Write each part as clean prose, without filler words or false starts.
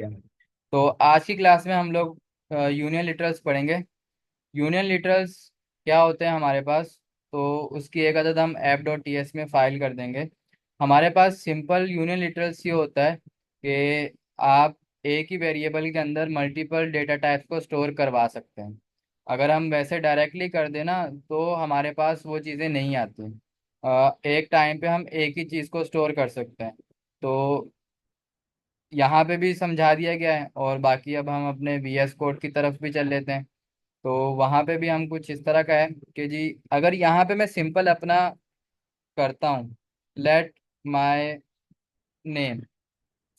तो आज की क्लास में हम लोग यूनियन लिटरल्स पढ़ेंगे। यूनियन लिटरल्स क्या होते हैं हमारे पास। तो उसकी एक आदत हम ऐप डॉट टी एस में फाइल कर देंगे। हमारे पास सिंपल यूनियन लिटरल्स ये होता है कि आप एक ही वेरिएबल के अंदर मल्टीपल डेटा टाइप्स को स्टोर करवा सकते हैं। अगर हम वैसे डायरेक्टली कर देना तो हमारे पास वो चीज़ें नहीं आती। एक टाइम पे हम एक ही चीज़ को स्टोर कर सकते हैं। तो यहाँ पे भी समझा दिया गया है, और बाकी अब हम अपने VS कोड की तरफ भी चल लेते हैं। तो वहाँ पे भी हम कुछ इस तरह का है कि जी, अगर यहाँ पे मैं सिंपल अपना करता हूँ, let my name,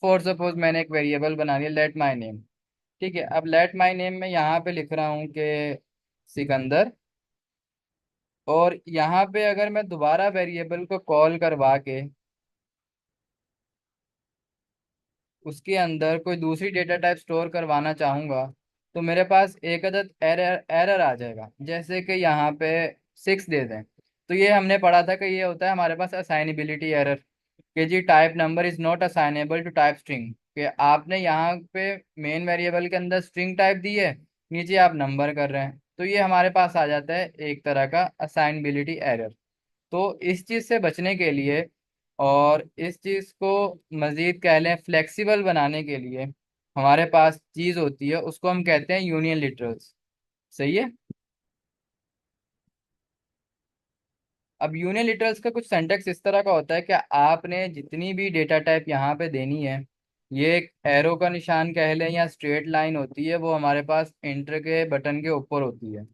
for suppose मैंने एक वेरिएबल बना लिया लेट माय नेम। ठीक है, अब लेट माय नेम में यहाँ पे लिख रहा हूँ कि सिकंदर। और यहाँ पे अगर मैं दोबारा वेरिएबल को कॉल करवा के उसके अंदर कोई दूसरी डेटा टाइप स्टोर करवाना चाहूंगा, तो मेरे पास एक अदद एरर एरर आ जाएगा, जैसे कि यहाँ पे 6 दे दें। तो ये हमने पढ़ा था कि ये होता है हमारे पास असाइनेबिलिटी एरर, कि जी type number is not assignable to type string, कि आपने यहाँ पे मेन वेरिएबल के अंदर स्ट्रिंग टाइप दी है, नीचे आप नंबर कर रहे हैं, तो ये हमारे पास आ जाता है एक तरह का असाइनेबिलिटी एरर। तो इस चीज़ से बचने के लिए और इस चीज़ को मज़ीद कह लें फ्लेक्सिबल बनाने के लिए हमारे पास चीज़ होती है, उसको हम कहते हैं यूनियन लिटरल्स। सही है। अब यूनियन लिटरल्स का कुछ सिंटेक्स इस तरह का होता है कि आपने जितनी भी डेटा टाइप यहाँ पे देनी है, ये एक एरो का निशान कह लें या स्ट्रेट लाइन होती है, वो हमारे पास एंटर के बटन के ऊपर होती है।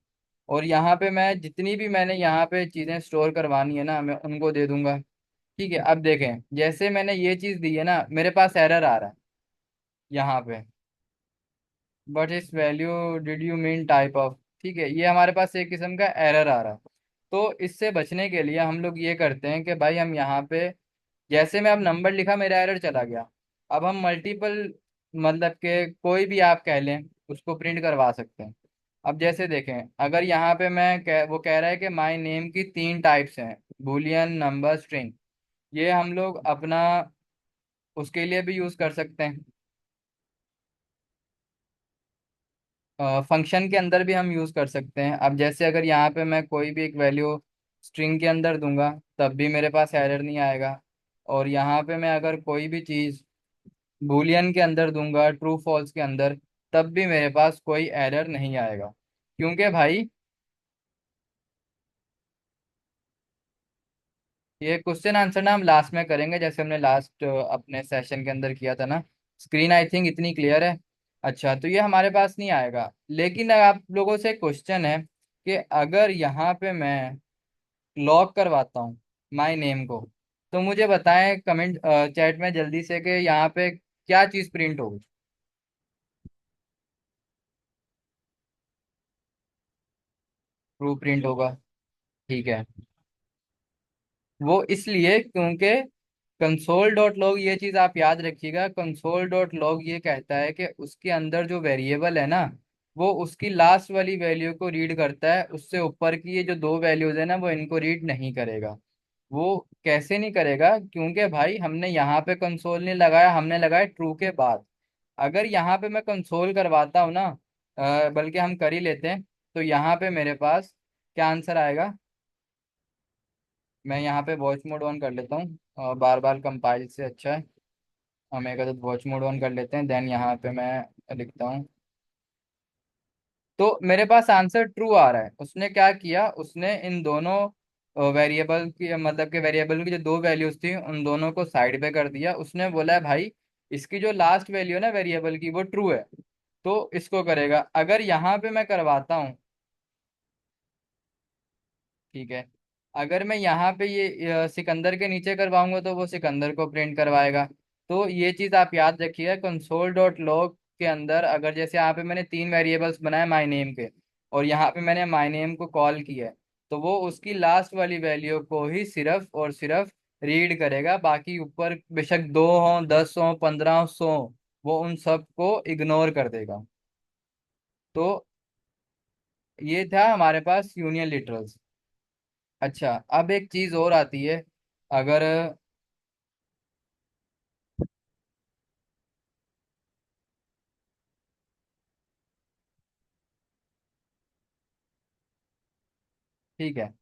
और यहाँ पे मैं जितनी भी मैंने यहाँ पे चीज़ें स्टोर करवानी है ना, मैं उनको दे दूंगा। ठीक है, अब देखें जैसे मैंने ये चीज दी है ना, मेरे पास एरर आ रहा है यहाँ पे, बट इस value did you mean type of. ठीक है, ये हमारे पास एक किस्म का एरर आ रहा है। तो इससे बचने के लिए हम लोग ये करते हैं कि भाई हम यहाँ पे, जैसे मैं अब नंबर लिखा मेरा एरर चला गया, अब हम मल्टीपल, मतलब के कोई भी आप कह लें, उसको प्रिंट करवा सकते हैं। अब जैसे देखें, अगर यहाँ पे वो कह रहा है कि माय नेम की 3 टाइप्स हैं, बूलियन, नंबर, स्ट्रिंग। ये हम लोग अपना उसके लिए भी यूज कर सकते हैं। फंक्शन के अंदर भी हम यूज कर सकते हैं। अब जैसे अगर यहाँ पे मैं कोई भी एक वैल्यू स्ट्रिंग के अंदर दूंगा, तब भी मेरे पास एरर नहीं आएगा। और यहाँ पे मैं अगर कोई भी चीज बूलियन के अंदर दूंगा, ट्रू फॉल्स के अंदर, तब भी मेरे पास कोई एरर नहीं आएगा। क्योंकि भाई ये क्वेश्चन आंसर ना हम लास्ट में करेंगे, जैसे हमने लास्ट अपने सेशन के अंदर किया था ना। स्क्रीन आई थिंक इतनी क्लियर है। अच्छा, तो ये हमारे पास नहीं आएगा। लेकिन आप लोगों से क्वेश्चन है कि अगर यहाँ पे मैं लॉक करवाता हूँ माय नेम को, तो मुझे बताएं कमेंट चैट में जल्दी से कि यहाँ पे क्या चीज़ प्रिंट होगी। ट्रू प्रिंट होगा। ठीक है, वो इसलिए क्योंकि कंसोल डॉट लॉग, ये चीज आप याद रखिएगा, कंसोल डॉट लॉग ये कहता है कि उसके अंदर जो वेरिएबल है ना, वो उसकी लास्ट वाली वैल्यू को रीड करता है, उससे ऊपर की ये जो 2 वैल्यूज है ना, वो इनको रीड नहीं करेगा। वो कैसे नहीं करेगा, क्योंकि भाई हमने यहाँ पे कंसोल नहीं लगाया, हमने लगाया ट्रू के बाद। अगर यहाँ पे मैं कंसोल करवाता हूँ ना, बल्कि हम कर ही लेते हैं, तो यहाँ पे मेरे पास क्या आंसर आएगा। मैं यहाँ पे वॉइस मोड ऑन कर लेता हूँ, और बार बार कंपाइल से अच्छा है हम एक आदत वॉच मोड ऑन कर लेते हैं, देन यहाँ पे मैं लिखता हूँ। तो मेरे पास आंसर ट्रू आ रहा है। उसने क्या किया, उसने इन दोनों वेरिएबल की, मतलब के वेरिएबल की जो 2 वैल्यूज थी, उन दोनों को साइड पे कर दिया। उसने बोला है भाई इसकी जो लास्ट वैल्यू है ना वेरिएबल की, वो ट्रू है, तो इसको करेगा। अगर यहाँ पे मैं करवाता हूँ, ठीक है, अगर मैं यहाँ पे ये सिकंदर के नीचे करवाऊंगा, तो वो सिकंदर को प्रिंट करवाएगा। तो ये चीज आप याद रखिए, कंसोल डॉट लॉग के अंदर अगर जैसे यहाँ पे मैंने 3 वेरिएबल्स बनाए माय नेम के, और यहाँ पे मैंने माय नेम को कॉल किया है, तो वो उसकी लास्ट वाली वैल्यू को ही सिर्फ और सिर्फ रीड करेगा। बाकी ऊपर बेशक 2 हो, 10 हो, 15 हो, 100, वो उन सब को इग्नोर कर देगा। तो ये था हमारे पास यूनियन लिटरल्स। अच्छा, अब एक चीज और आती है। अगर ठीक है।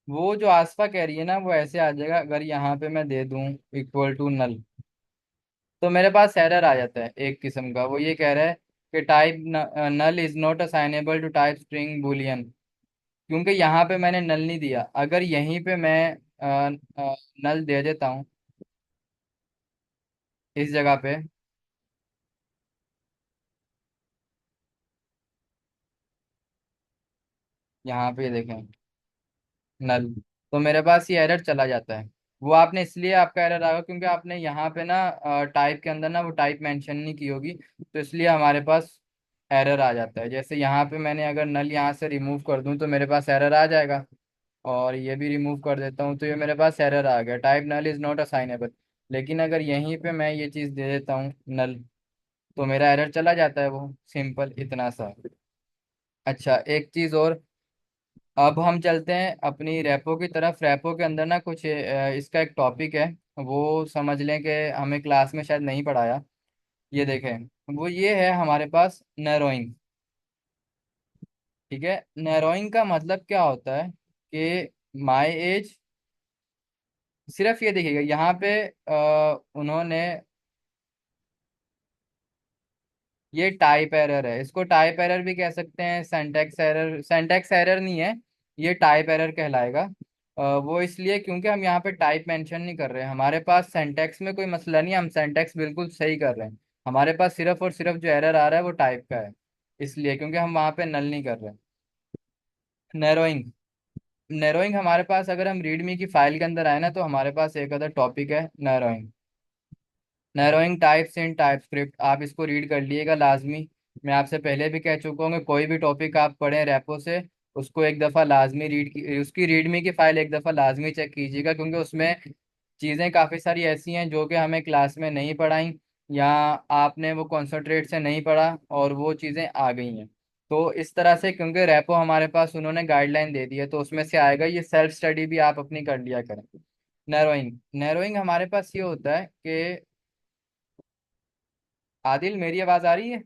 वो जो आसपा कह रही है ना, वो ऐसे आ जाएगा, अगर यहाँ पे मैं दे दूं इक्वल टू नल, तो मेरे पास एरर आ जाता है एक किस्म का। वो ये कह रहा है कि type null is not assignable to type string boolean, क्योंकि यहाँ पे मैंने नल नहीं दिया। अगर यहीं पे मैं नल दे देता हूँ इस जगह पे, यहाँ पे देखें नल, तो मेरे पास ये एरर चला जाता है। वो आपने इसलिए आपका एरर आएगा क्योंकि आपने यहाँ पे ना टाइप के अंदर ना वो टाइप मेंशन नहीं की होगी, तो इसलिए हमारे पास एरर आ जाता है। जैसे यहाँ पे मैंने अगर नल यहाँ से रिमूव कर दूँ तो मेरे पास एरर आ जाएगा, और ये भी रिमूव कर देता हूँ तो ये मेरे पास एरर आ गया, type null is not assignable. लेकिन अगर यहीं पे मैं ये चीज़ दे देता हूँ नल, तो मेरा एरर चला जाता है। वो सिंपल इतना सा। अच्छा, एक चीज़ और, अब हम चलते हैं अपनी रैपो की तरफ। रैपो के अंदर ना कुछ इसका एक टॉपिक है, वो समझ लें कि हमें क्लास में शायद नहीं पढ़ाया। ये देखें, वो ये है हमारे पास नैरोइंग। ठीक है, नैरोइंग का मतलब क्या होता है कि माई एज, सिर्फ ये देखिएगा यहाँ पे उन्होंने, ये टाइप एरर है, इसको टाइप एरर भी कह सकते हैं, सिंटैक्स एरर, सिंटैक्स एरर नहीं है, ये टाइप एरर कहलाएगा। वो इसलिए क्योंकि हम यहाँ पे टाइप मेंशन नहीं कर रहे हैं, हमारे पास सिंटैक्स में कोई मसला नहीं है, हम सिंटैक्स बिल्कुल सही कर रहे हैं। हमारे पास सिर्फ और सिर्फ जो एरर आ रहा है वो टाइप का है, इसलिए क्योंकि हम वहाँ पे नल नहीं कर रहे। नैरोइंग, नैरोइंग हमारे पास, अगर हम रीडमी की फाइल के अंदर आए ना, तो हमारे पास एक अदर टॉपिक है narrowing. Narrowing types in TypeScript, आप इसको रीड कर लिएगा लाजमी। मैं आपसे पहले भी कह चुका हूँ कि कोई भी टॉपिक आप पढ़ें रैपो से, उसको एक दफ़ा लाजमी रीड की, उसकी रीडमी की फाइल एक दफ़ा लाजमी चेक कीजिएगा, क्योंकि उसमें चीज़ें काफ़ी सारी ऐसी हैं जो कि हमें क्लास में नहीं पढ़ाई, या आपने वो कॉन्सेंट्रेट से नहीं पढ़ा और वो चीज़ें आ गई हैं। तो इस तरह से, क्योंकि रैपो हमारे पास उन्होंने गाइडलाइन दे दी है, तो उसमें से आएगा। ये सेल्फ स्टडी भी आप अपनी कर लिया करें। नैरोइंग, नैरोइंग हमारे पास ये होता है कि, आदिल मेरी आवाज़ आ रही है?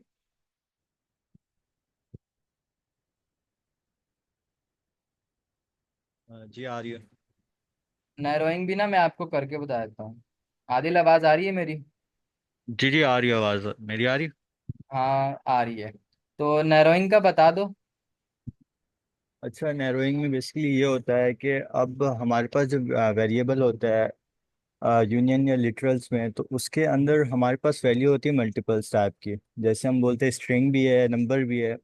जी आ रही है। नैरोइंग भी ना मैं आपको करके बता देता हूँ। आदिल आवाज़ आ रही है मेरी? जी जी आ रही है, आवाज़ मेरी आ रही है। हाँ आ रही है। तो नैरोइंग का बता दो। अच्छा, नैरोइंग में बेसिकली ये होता है कि अब हमारे पास जो वेरिएबल होता है यूनियन या लिटरल्स में, तो उसके अंदर हमारे पास वैल्यू होती है मल्टीपल्स टाइप की। जैसे हम बोलते हैं स्ट्रिंग भी है, नंबर भी है।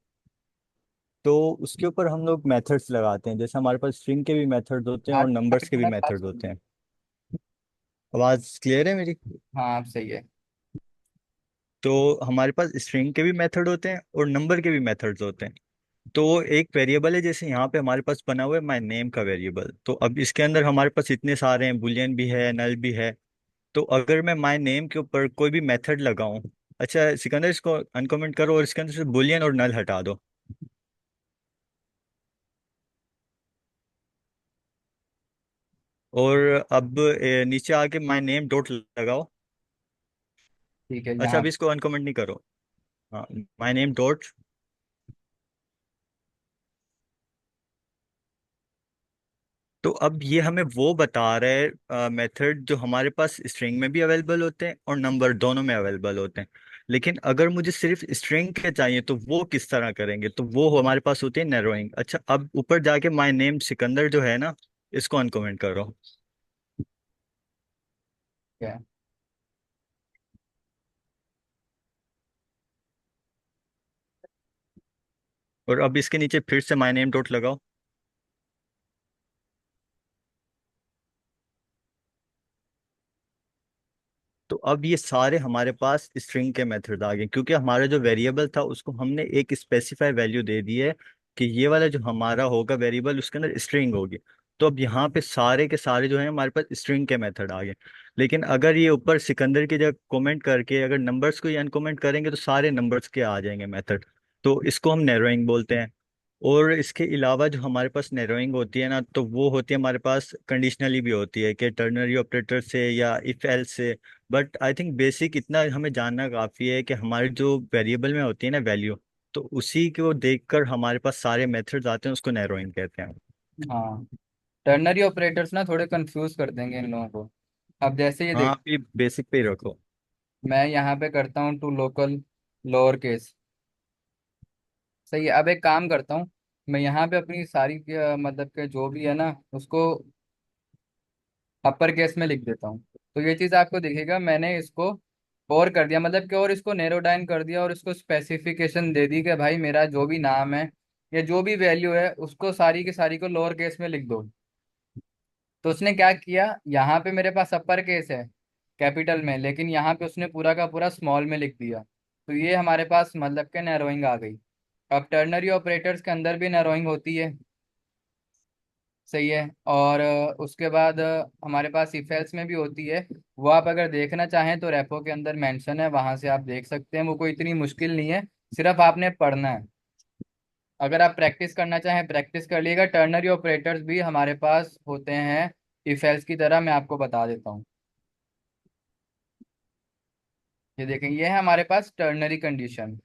तो उसके ऊपर हम लोग मेथड्स लगाते हैं। जैसे हमारे पास स्ट्रिंग के भी मेथड्स होते हैं और नंबर्स के भी मेथड्स होते हैं। आवाज़ क्लियर है मेरी? हाँ आप सही है। तो हमारे पास स्ट्रिंग के भी मेथड होते हैं और नंबर के भी मेथड्स होते हैं। तो एक वेरिएबल है, जैसे यहाँ पे हमारे पास बना हुआ है माय नेम का वेरिएबल, तो अब इसके अंदर हमारे पास इतने सारे हैं, बुलियन भी है, नल भी है। तो अगर मैं माय नेम के ऊपर कोई भी मेथड लगाऊं, अच्छा सिकंदर इसको अनकमेंट करो और इसके अंदर से बुलियन और नल हटा दो। और अब नीचे आके माय नेम डॉट लगाओ। ठीक है अच्छा, यहाँ। अभी इसको अनकमेंट नहीं करो। हाँ, माय नेम डॉट। तो अब ये हमें वो बता रहा है मेथड जो हमारे पास स्ट्रिंग में भी अवेलेबल होते हैं और नंबर दोनों में अवेलेबल होते हैं। लेकिन अगर मुझे सिर्फ स्ट्रिंग के चाहिए तो वो किस तरह करेंगे, तो वो हमारे पास होती है नैरोइंग। अच्छा, अब ऊपर जाके माय नेम सिकंदर जो है ना, इसको अनकमेंट करो। ठीक है। और अब इसके नीचे फिर से माय नेम डॉट लगाओ। तो अब ये सारे हमारे पास स्ट्रिंग के मेथड आ गए, क्योंकि हमारा जो वेरिएबल था उसको हमने एक स्पेसिफाई वैल्यू दे दी है कि ये वाला जो हमारा होगा वेरिएबल उसके अंदर स्ट्रिंग होगी। तो अब यहाँ पे सारे के सारे जो है हमारे पास स्ट्रिंग के मेथड आ गए। लेकिन अगर ये ऊपर सिकंदर की जगह कमेंट करके अगर नंबर्स को ही अनकमेंट करेंगे तो सारे नंबर्स के आ जाएंगे मेथड। तो इसको हम नैरोइंग बोलते हैं। और इसके अलावा जो हमारे पास नैरोइंग होती है ना, तो वो होती है हमारे पास कंडीशनली भी होती है कि टर्नरी ऑपरेटर से या इफ एल्स से। बट आई थिंक बेसिक इतना हमें जानना काफ़ी है कि हमारे जो वेरिएबल में होती है ना वैल्यू, तो उसी को देखकर हमारे पास सारे मेथड्स आते हैं, उसको नैरोइंग कहते हैं। हाँ, टर्नरी ऑपरेटर्स ना थोड़े कंफ्यूज कर देंगे इन लोगों को। अब जैसे ये हाँ, देख, आप ये बेसिक पे ही रखो। मैं यहाँ पे करता हूँ टू लोकल लोअर केस। सही है। अब एक काम करता हूँ, मैं यहाँ पे अपनी सारी मतलब के जो भी है ना उसको अपर केस में लिख देता हूँ। तो ये चीज़ आपको दिखेगा, मैंने इसको और कर दिया, मतलब कि और इसको नैरो डाउन कर दिया और इसको स्पेसिफिकेशन दे दी कि भाई मेरा जो भी नाम है या जो भी वैल्यू है उसको सारी की सारी को लोअर केस में लिख दो। तो उसने क्या किया, यहाँ पे मेरे पास अपर केस है कैपिटल में, लेकिन यहाँ पे उसने पूरा का पूरा स्मॉल में लिख दिया। तो ये हमारे पास मतलब के नैरोइंग आ गई। अब टर्नरी ऑपरेटर्स के अंदर भी नैरोइंग होती है। सही है। और उसके बाद हमारे पास इफ एल्स में भी होती है। वो आप अगर देखना चाहें तो रेपो के अंदर मेंशन है, वहां से आप देख सकते हैं। वो कोई इतनी मुश्किल नहीं है, सिर्फ आपने पढ़ना है। अगर आप प्रैक्टिस करना चाहें प्रैक्टिस कर लिएगा। टर्नरी ऑपरेटर्स भी हमारे पास होते हैं इफ एल्स की तरह, मैं आपको बता देता हूँ। ये देखें, ये है हमारे पास टर्नरी कंडीशन।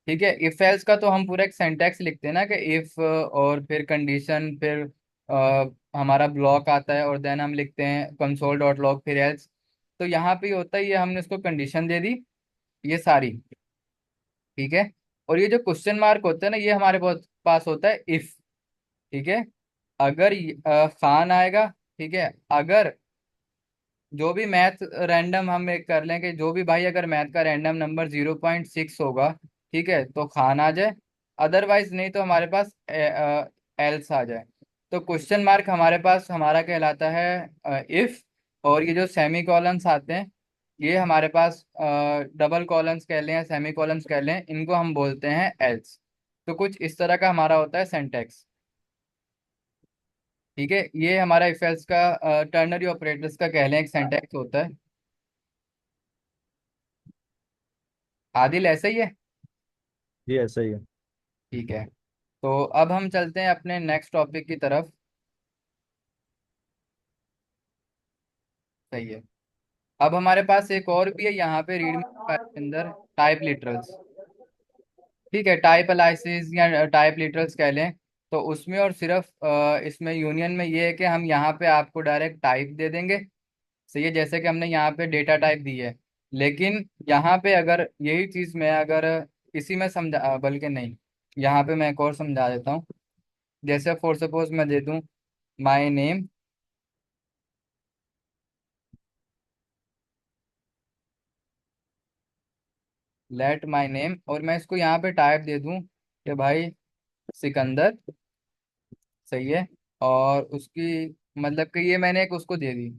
ठीक है। इफ एल्स का तो हम पूरा एक सेंटेक्स लिखते हैं ना कि इफ और फिर कंडीशन, फिर हमारा ब्लॉक आता है और देन हम लिखते हैं कंसोल डॉट लॉग फिर एल्स। तो यहाँ पे ये होता है, ये हमने इसको कंडीशन दे दी ये सारी। ठीक है। और ये जो क्वेश्चन मार्क होता है ना, ये हमारे पास होता है इफ। ठीक है। अगर खान आएगा, ठीक है, अगर जो भी मैथ रैंडम हम एक कर लें कि जो भी भाई अगर मैथ का रैंडम नंबर 0.6 होगा, ठीक है, तो खान आ जाए। अदरवाइज नहीं तो हमारे पास एल्स आ जाए। तो क्वेश्चन मार्क हमारे पास हमारा कहलाता है इफ। और ये जो सेमी कॉलन्स आते हैं, ये हमारे पास डबल कॉलन्स कह लें या सेमी कॉलन्स कह लें, इनको हम बोलते हैं एल्स। तो कुछ इस तरह का हमारा होता है सेंटेक्स। ठीक है। ये हमारा इफ एल्स का टर्नरी ऑपरेटर्स का कह लें एक सेंटेक्स होता है। आदिल ऐसा ही है। ये ऐसा ही है। ठीक है। तो अब हम चलते हैं अपने नेक्स्ट टॉपिक की तरफ। सही है। अब हमारे पास एक और भी है यहाँ पे रीड के अंदर, टाइप लिटरल्स। ठीक है, टाइप एनालिसिस या टाइप लिटरल्स कह लें। तो उसमें और सिर्फ इसमें यूनियन में ये है कि हम यहाँ पे आपको डायरेक्ट टाइप दे देंगे। सही है, जैसे कि हमने यहाँ पे डेटा टाइप दी है। लेकिन यहाँ पे अगर यही चीज़ मैं अगर इसी में समझा बल्कि नहीं, यहाँ पे मैं एक और समझा देता हूँ। जैसे फॉर सपोज मैं दे दूँ my name, let my name, और मैं इसको यहाँ पे टाइप दे दूँ कि भाई सिकंदर। सही है। और उसकी मतलब कि ये मैंने एक उसको दे दी।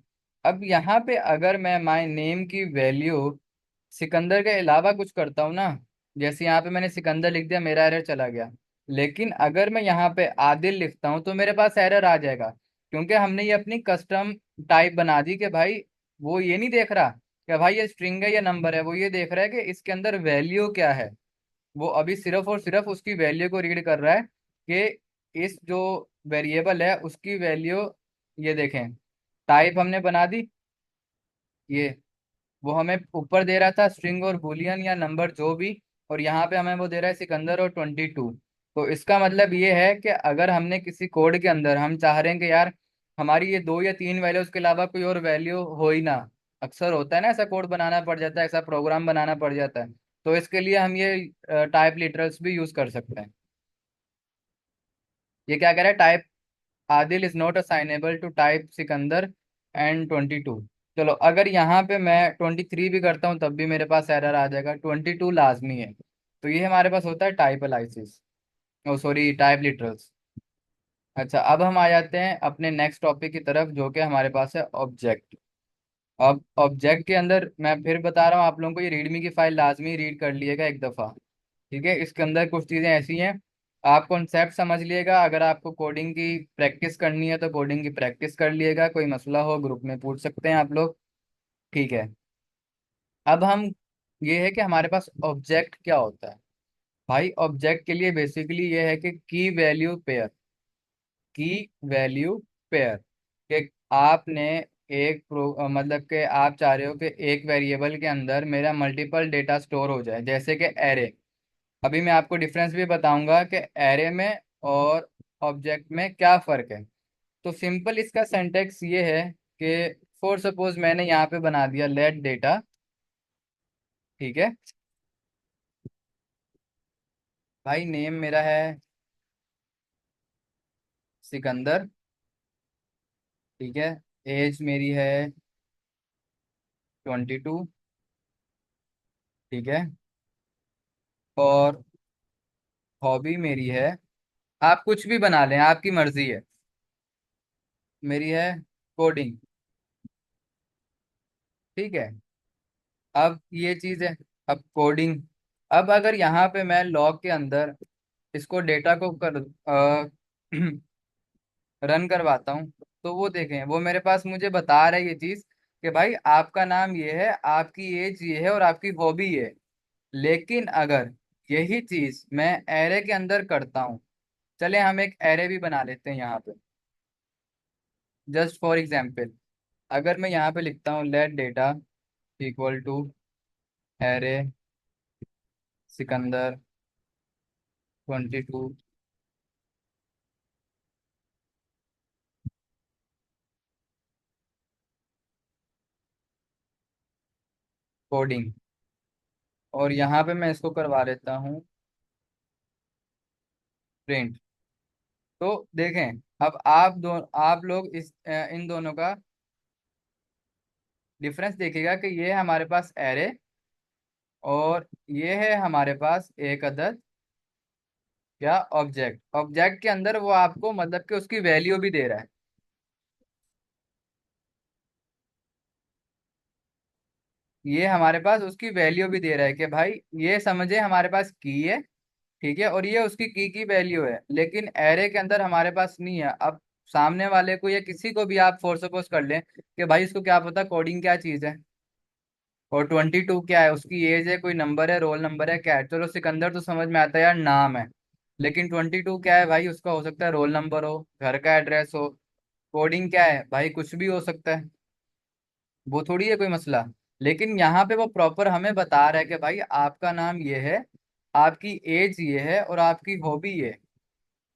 अब यहाँ पे अगर मैं माई नेम की वैल्यू सिकंदर के अलावा कुछ करता हूँ ना, जैसे यहाँ पे मैंने सिकंदर लिख दिया, मेरा एरर चला गया। लेकिन अगर मैं यहाँ पे आदिल लिखता हूँ तो मेरे पास एरर आ जाएगा, क्योंकि हमने ये अपनी कस्टम टाइप बना दी कि भाई वो ये नहीं देख रहा कि भाई ये स्ट्रिंग है या नंबर है, वो ये देख रहा है कि इसके अंदर वैल्यू क्या है। वो अभी सिर्फ और सिर्फ उसकी वैल्यू को रीड कर रहा है कि इस जो वेरिएबल है उसकी वैल्यू, ये देखें, टाइप हमने बना दी। ये वो हमें ऊपर दे रहा था स्ट्रिंग और बुलियन या नंबर जो भी, और यहाँ पे हमें वो दे रहा है सिकंदर और 22। तो इसका मतलब ये है कि अगर हमने किसी कोड के अंदर हम चाह रहे हैं कि यार हमारी ये दो या तीन वैल्यूज के अलावा कोई और वैल्यू हो ही ना, अक्सर होता है ना ऐसा, कोड बनाना पड़ जाता है, ऐसा प्रोग्राम बनाना पड़ जाता है। तो इसके लिए हम ये टाइप लिटरल्स भी यूज कर सकते हैं। ये क्या कह रहा है, type Adil is not assignable to type Sikandar and 22। चलो अगर यहाँ पे मैं 23 भी करता हूँ तब भी मेरे पास एरर आ जाएगा, 22 लाजमी है। तो ये हमारे पास होता है टाइप एनालिसिस, ओ सॉरी टाइप लिटरल्स। अच्छा, अब हम आ जाते हैं अपने नेक्स्ट टॉपिक की तरफ जो कि हमारे पास है ऑब्जेक्ट। अब ऑब्जेक्ट के अंदर मैं फिर बता रहा हूँ आप लोगों को, ये रीडमी की फाइल लाजमी रीड कर लिएगा एक दफ़ा। ठीक है। इसके अंदर कुछ चीज़ें ऐसी हैं, आप कॉन्सेप्ट समझ लिएगा। अगर आपको कोडिंग की प्रैक्टिस करनी है तो कोडिंग की प्रैक्टिस कर लिएगा, कोई मसला हो ग्रुप में पूछ सकते हैं आप लोग। ठीक है। अब हम, ये है कि हमारे पास ऑब्जेक्ट क्या होता है। भाई ऑब्जेक्ट के लिए बेसिकली ये है कि की वैल्यू पेयर। की वैल्यू पेयर कि आपने एक मतलब कि आप चाह रहे हो कि एक वेरिएबल के अंदर मेरा मल्टीपल डेटा स्टोर हो जाए, जैसे कि एरे। अभी मैं आपको डिफरेंस भी बताऊंगा कि एरे में और ऑब्जेक्ट में क्या फर्क है। तो सिंपल इसका सिंटेक्स ये है कि फॉर सपोज मैंने यहाँ पे बना दिया लेट डेटा, ठीक है। भाई नेम मेरा है सिकंदर, ठीक है। एज मेरी है 22, ठीक है। और हॉबी मेरी है, आप कुछ भी बना लें, आपकी मर्जी है। मेरी है कोडिंग, ठीक है। अब ये चीज है, अब कोडिंग। अब अगर यहाँ पे मैं लॉग के अंदर इसको डेटा को कर रन करवाता हूँ, तो वो देखें, वो मेरे पास मुझे बता रहा है ये चीज कि भाई आपका नाम ये है, आपकी एज ये है और आपकी हॉबी ये है। लेकिन अगर यही चीज मैं एरे के अंदर करता हूँ, चले हम एक एरे भी बना लेते हैं यहाँ पे, जस्ट फॉर एग्जाम्पल। अगर मैं यहाँ पे लिखता हूँ let data equal to array Sikandar 22 coding, और यहाँ पे मैं इसको करवा लेता हूँ प्रिंट। तो देखें, अब आप लोग इन दोनों का डिफरेंस देखिएगा कि ये है हमारे पास एरे, और ये है हमारे पास एक अदद या ऑब्जेक्ट। ऑब्जेक्ट के अंदर वो आपको मतलब कि उसकी वैल्यू भी दे रहा है। ये हमारे पास उसकी वैल्यू भी दे रहा है कि भाई ये समझे हमारे पास की है, ठीक है, और ये उसकी की वैल्यू है। लेकिन एरे के अंदर हमारे पास नहीं है। अब सामने वाले को या किसी को भी आप फोर सपोज कर लें कि भाई इसको क्या पता कोडिंग क्या चीज है, और 22 क्या है, उसकी एज है, कोई नंबर है, रोल नंबर है, क्या है। चलो सिकंदर तो समझ में आता है यार, नाम है। लेकिन 22 क्या है भाई, उसका हो सकता है रोल नंबर हो, घर का एड्रेस हो। कोडिंग क्या है भाई, कुछ भी हो सकता है, वो थोड़ी है कोई मसला। लेकिन यहाँ पे वो प्रॉपर हमें बता रहा है कि भाई आपका नाम ये है, आपकी एज ये है और आपकी हॉबी ये है।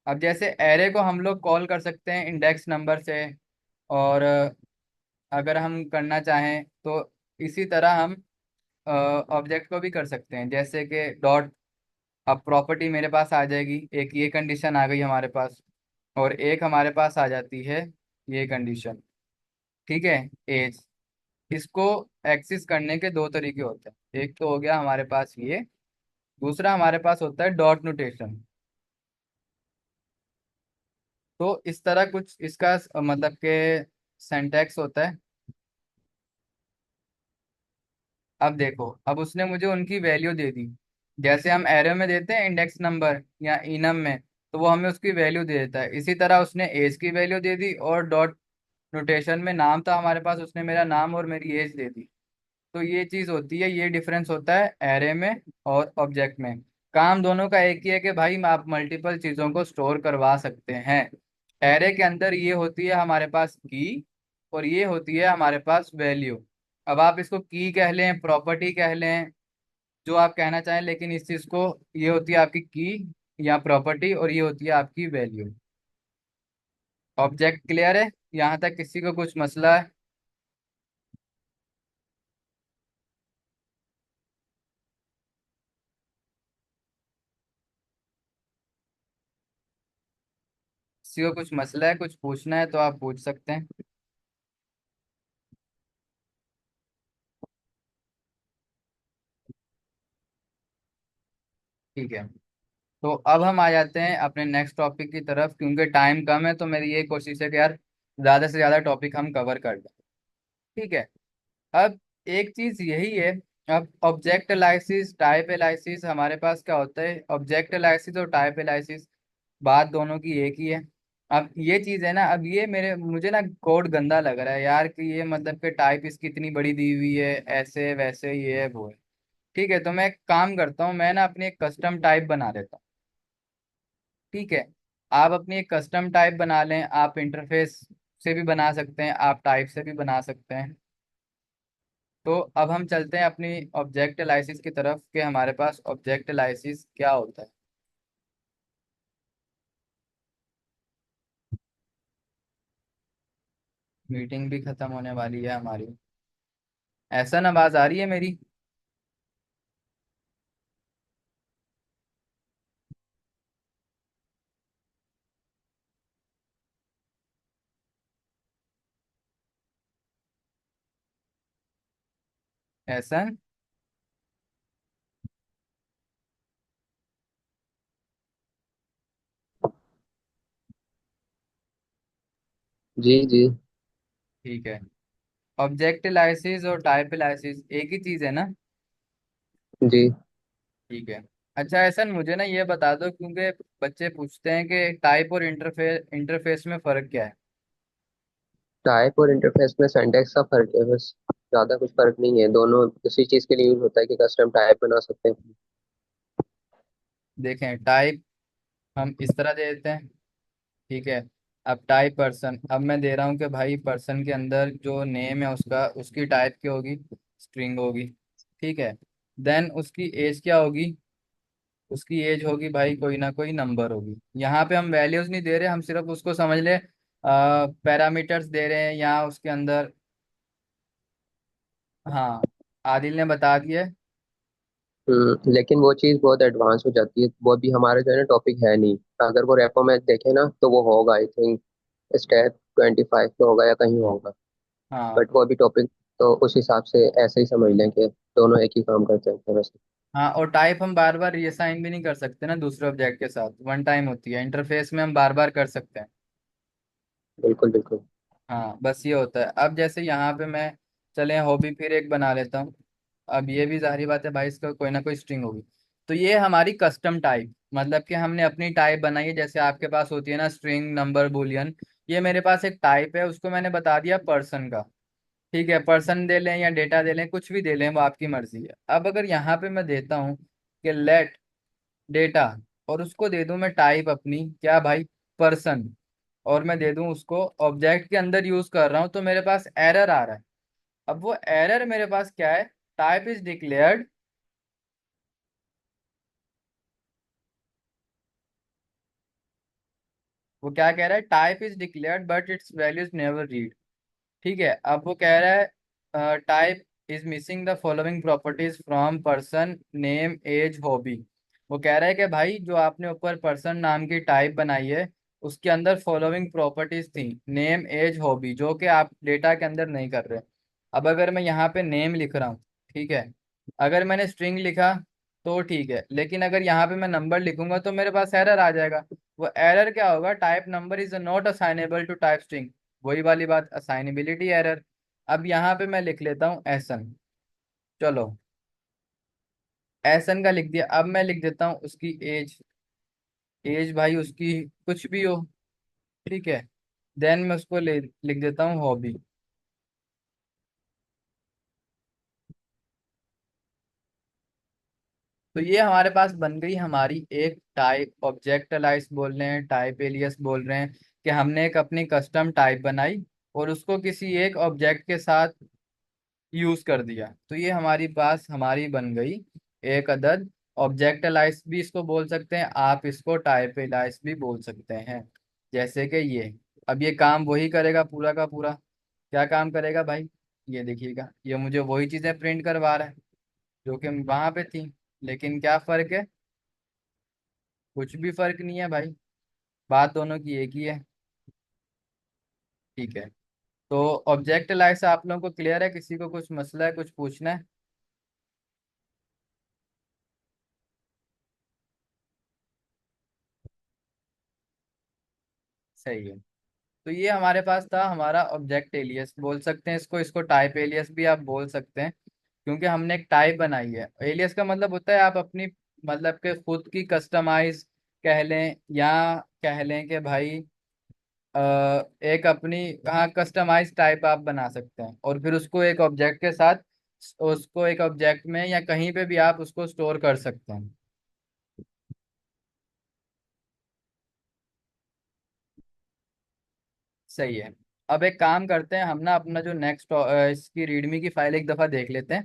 अब जैसे एरे को हम लोग कॉल कर सकते हैं इंडेक्स नंबर से, और अगर हम करना चाहें तो इसी तरह हम ऑब्जेक्ट को भी कर सकते हैं, जैसे कि डॉट। अब प्रॉपर्टी मेरे पास आ जाएगी, एक ये कंडीशन आ गई हमारे पास, और एक हमारे पास आ जाती है ये कंडीशन, ठीक है, एज। इसको एक्सेस करने के दो तरीके होते हैं, एक तो हो गया हमारे पास ये, दूसरा हमारे पास होता है डॉट नोटेशन। तो इस तरह कुछ इसका मतलब के सिंटैक्स होता है। अब देखो, अब उसने मुझे उनकी वैल्यू दे दी, जैसे हम एरे में देते हैं इंडेक्स नंबर या इनम में, तो वो हमें उसकी वैल्यू दे देता है। इसी तरह उसने एज की वैल्यू दे दी, और डॉट नोटेशन में नाम था हमारे पास, उसने मेरा नाम और मेरी एज दे दी। तो ये चीज होती है, ये डिफरेंस होता है एरे में और ऑब्जेक्ट में। काम दोनों का एक ही है कि भाई आप मल्टीपल चीजों को स्टोर करवा सकते हैं। एरे के अंदर ये होती है हमारे पास की, और ये होती है हमारे पास वैल्यू। अब आप इसको की कह लें, प्रॉपर्टी कह लें, जो आप कहना चाहें, लेकिन इस चीज को, ये होती है आपकी की या प्रॉपर्टी, और ये होती है आपकी वैल्यू। ऑब्जेक्ट क्लियर है? यहाँ तक किसी को कुछ मसला है? किसी को कुछ मसला है, कुछ पूछना है तो आप पूछ सकते हैं। ठीक है, तो अब हम आ जाते हैं अपने नेक्स्ट टॉपिक की तरफ, क्योंकि टाइम कम है, तो मेरी ये कोशिश है कि यार ज़्यादा से ज़्यादा टॉपिक हम कवर कर लें, ठीक है। अब एक चीज़ यही है, अब ऑब्जेक्ट एनालिसिस टाइप एनालिसिस हमारे पास क्या होता है। ऑब्जेक्ट एनालिसिस और टाइप एनालिसिस बात दोनों की एक ही है। अब ये चीज़ है ना, अब ये मेरे मुझे ना कोड गंदा लग रहा है यार, कि ये मतलब कि टाइप इसकी इतनी बड़ी दी हुई है, ऐसे वैसे ये है वो है। ठीक है, तो मैं एक काम करता हूँ, मैं ना अपनी एक कस्टम टाइप बना लेता हूँ, ठीक है। आप अपनी एक कस्टम टाइप बना लें, आप इंटरफेस से भी बना सकते हैं, आप टाइप से भी बना सकते हैं। तो अब हम चलते हैं अपनी ऑब्जेक्ट एनालिसिस की तरफ कि हमारे पास ऑब्जेक्ट एनालिसिस क्या होता है। मीटिंग भी खत्म होने वाली है हमारी। ऐसा आवाज आ रही है मेरी? ऐसा। जी जी। ठीक है। ऑब्जेक्ट एनालिसिस और टाइप एनालिसिस एक ही चीज है ना? जी। ठीक है। अच्छा ऐसा मुझे ना ये बता दो, क्योंकि बच्चे पूछते हैं कि टाइप और इंटरफेस इंटरफेस में फर्क क्या है। टाइप और इंटरफेस में सिंटैक्स का फर्क है बस। ज्यादा कुछ फर्क नहीं है, दोनों उसी चीज के लिए यूज होता है कि कस्टम टाइप बना सकते हैं। देखें, टाइप हम इस तरह दे देते हैं। ठीक है। अब टाइप पर्सन, अब मैं दे रहा हूँ कि भाई पर्सन के अंदर जो नेम है उसका, उसकी टाइप क्या होगी? स्ट्रिंग होगी। ठीक है। देन उसकी एज क्या होगी? उसकी एज होगी भाई कोई ना कोई नंबर होगी। यहाँ पे हम वैल्यूज नहीं दे रहे, हम सिर्फ उसको समझ ले पैरामीटर्स दे रहे हैं यहाँ उसके अंदर। हाँ, आदिल ने बता दिया। लेकिन वो चीज बहुत एडवांस हो जाती है, वो अभी हमारा जो है ना टॉपिक है नहीं। अगर वो रेपो में देखे ना तो वो होगा, आई थिंक स्टेप 25 पे होगा या कहीं होगा। हाँ। बट वो अभी टॉपिक, तो उस हिसाब से ऐसे ही समझ लें कि दोनों एक ही काम करते हैं वैसे। हाँ, और टाइप हम बार बार रीअसाइन भी नहीं कर सकते ना दूसरे ऑब्जेक्ट के साथ, वन टाइम होती है। इंटरफेस में हम बार बार कर सकते हैं। बिल्कुल बिल्कुल। हाँ, बस ये होता है। अब जैसे यहाँ पे मैं, चले हॉबी फिर एक बना लेता हूँ। अब ये भी जाहिर बात है भाई, इसका कोई ना कोई स्ट्रिंग होगी। तो ये हमारी कस्टम टाइप, मतलब कि हमने अपनी टाइप बनाई है। जैसे आपके पास होती है ना स्ट्रिंग, नंबर, बुलियन। ये मेरे पास एक टाइप है, उसको मैंने बता दिया पर्सन का। ठीक है, पर्सन दे लें या डेटा दे लें, कुछ भी दे लें, वो आपकी मर्जी है। अब अगर यहाँ पे मैं देता हूँ कि लेट डेटा, और उसको दे दूं मैं टाइप अपनी क्या भाई, पर्सन, और मैं दे दूं उसको ऑब्जेक्ट के अंदर यूज कर रहा हूं, तो मेरे पास एरर आ रहा है। अब वो एरर मेरे पास क्या है? Type is declared. वो क्या कह रहा है? Type is declared but its value is never read. ठीक है। अब वो कह रहा है type is missing the following properties from person name age hobby. वो कह रहा है कि भाई जो आपने ऊपर पर्सन नाम की टाइप बनाई है, उसके अंदर फॉलोइंग प्रॉपर्टीज थी, नेम एज हॉबी, जो कि आप डेटा के अंदर नहीं कर रहे। अब अगर मैं यहाँ पे नेम लिख रहा हूँ, ठीक है, अगर मैंने स्ट्रिंग लिखा तो ठीक है, लेकिन अगर यहाँ पे मैं नंबर लिखूंगा तो मेरे पास एरर आ जाएगा। वो एरर क्या होगा? Type number is not assignable to type string. वही वाली बात, असाइनेबिलिटी एरर। अब यहाँ पे मैं लिख लेता हूँ एसन। चलो, एसन का लिख दिया। अब मैं लिख देता हूँ उसकी एज। एज भाई उसकी कुछ भी हो। ठीक है। देन मैं उसको लिख देता हूँ हॉबी। तो ये हमारे पास बन गई हमारी एक टाइप, ऑब्जेक्ट एलाइस बोल रहे हैं, टाइप एलियस बोल रहे हैं, कि हमने एक अपनी कस्टम टाइप बनाई और उसको किसी एक ऑब्जेक्ट के साथ यूज कर दिया। तो ये हमारी पास हमारी बन गई एक अदद ऑब्जेक्ट एलाइस, भी इसको बोल सकते हैं आप, इसको टाइप एलाइस भी बोल सकते हैं। जैसे कि ये, अब ये काम वही करेगा पूरा का पूरा। क्या काम करेगा भाई? ये देखिएगा, ये मुझे वही चीजें प्रिंट करवा रहा है जो कि वहां पे थी। लेकिन क्या फर्क है? कुछ भी फर्क नहीं है भाई, बात दोनों की एक ही है। ठीक है। तो ऑब्जेक्ट एलाइस आप लोगों को क्लियर है? किसी को कुछ मसला है, कुछ पूछना है? सही है। तो ये हमारे पास था हमारा ऑब्जेक्ट एलियस, बोल सकते हैं इसको, इसको टाइप एलियस भी आप बोल सकते हैं, क्योंकि हमने एक टाइप बनाई है। एलियस का मतलब होता है आप अपनी, मतलब के खुद की कस्टमाइज कह लें, या कह लें कि भाई अ, एक अपनी, हाँ, कस्टमाइज टाइप आप बना सकते हैं, और फिर उसको एक ऑब्जेक्ट के साथ, उसको एक ऑब्जेक्ट में या कहीं पे भी आप उसको स्टोर कर सकते हैं। सही है। अब एक काम करते हैं हम ना, अपना जो नेक्स्ट इसकी रीडमी की फाइल एक दफ़ा देख लेते हैं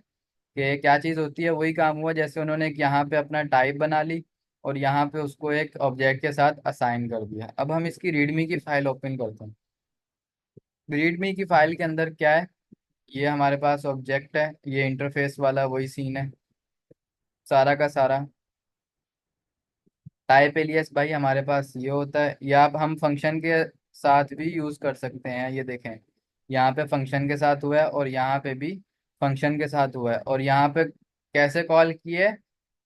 कि क्या चीज़ होती है। वही काम हुआ जैसे उन्होंने एक यहाँ पे अपना टाइप बना ली और यहाँ पे उसको एक ऑब्जेक्ट के साथ असाइन कर दिया। अब हम इसकी रीडमी की फाइल ओपन करते हैं। रीडमी की फाइल के अंदर क्या है, ये हमारे पास ऑब्जेक्ट है, ये इंटरफेस वाला वही सीन है सारा का सारा। टाइप एलियस भाई हमारे पास ये होता है, या अब हम फंक्शन के साथ भी यूज़ कर सकते हैं। ये देखें, यहाँ पे फंक्शन के साथ हुआ है और यहाँ पे भी फंक्शन के साथ हुआ है। और यहाँ पे कैसे कॉल किए,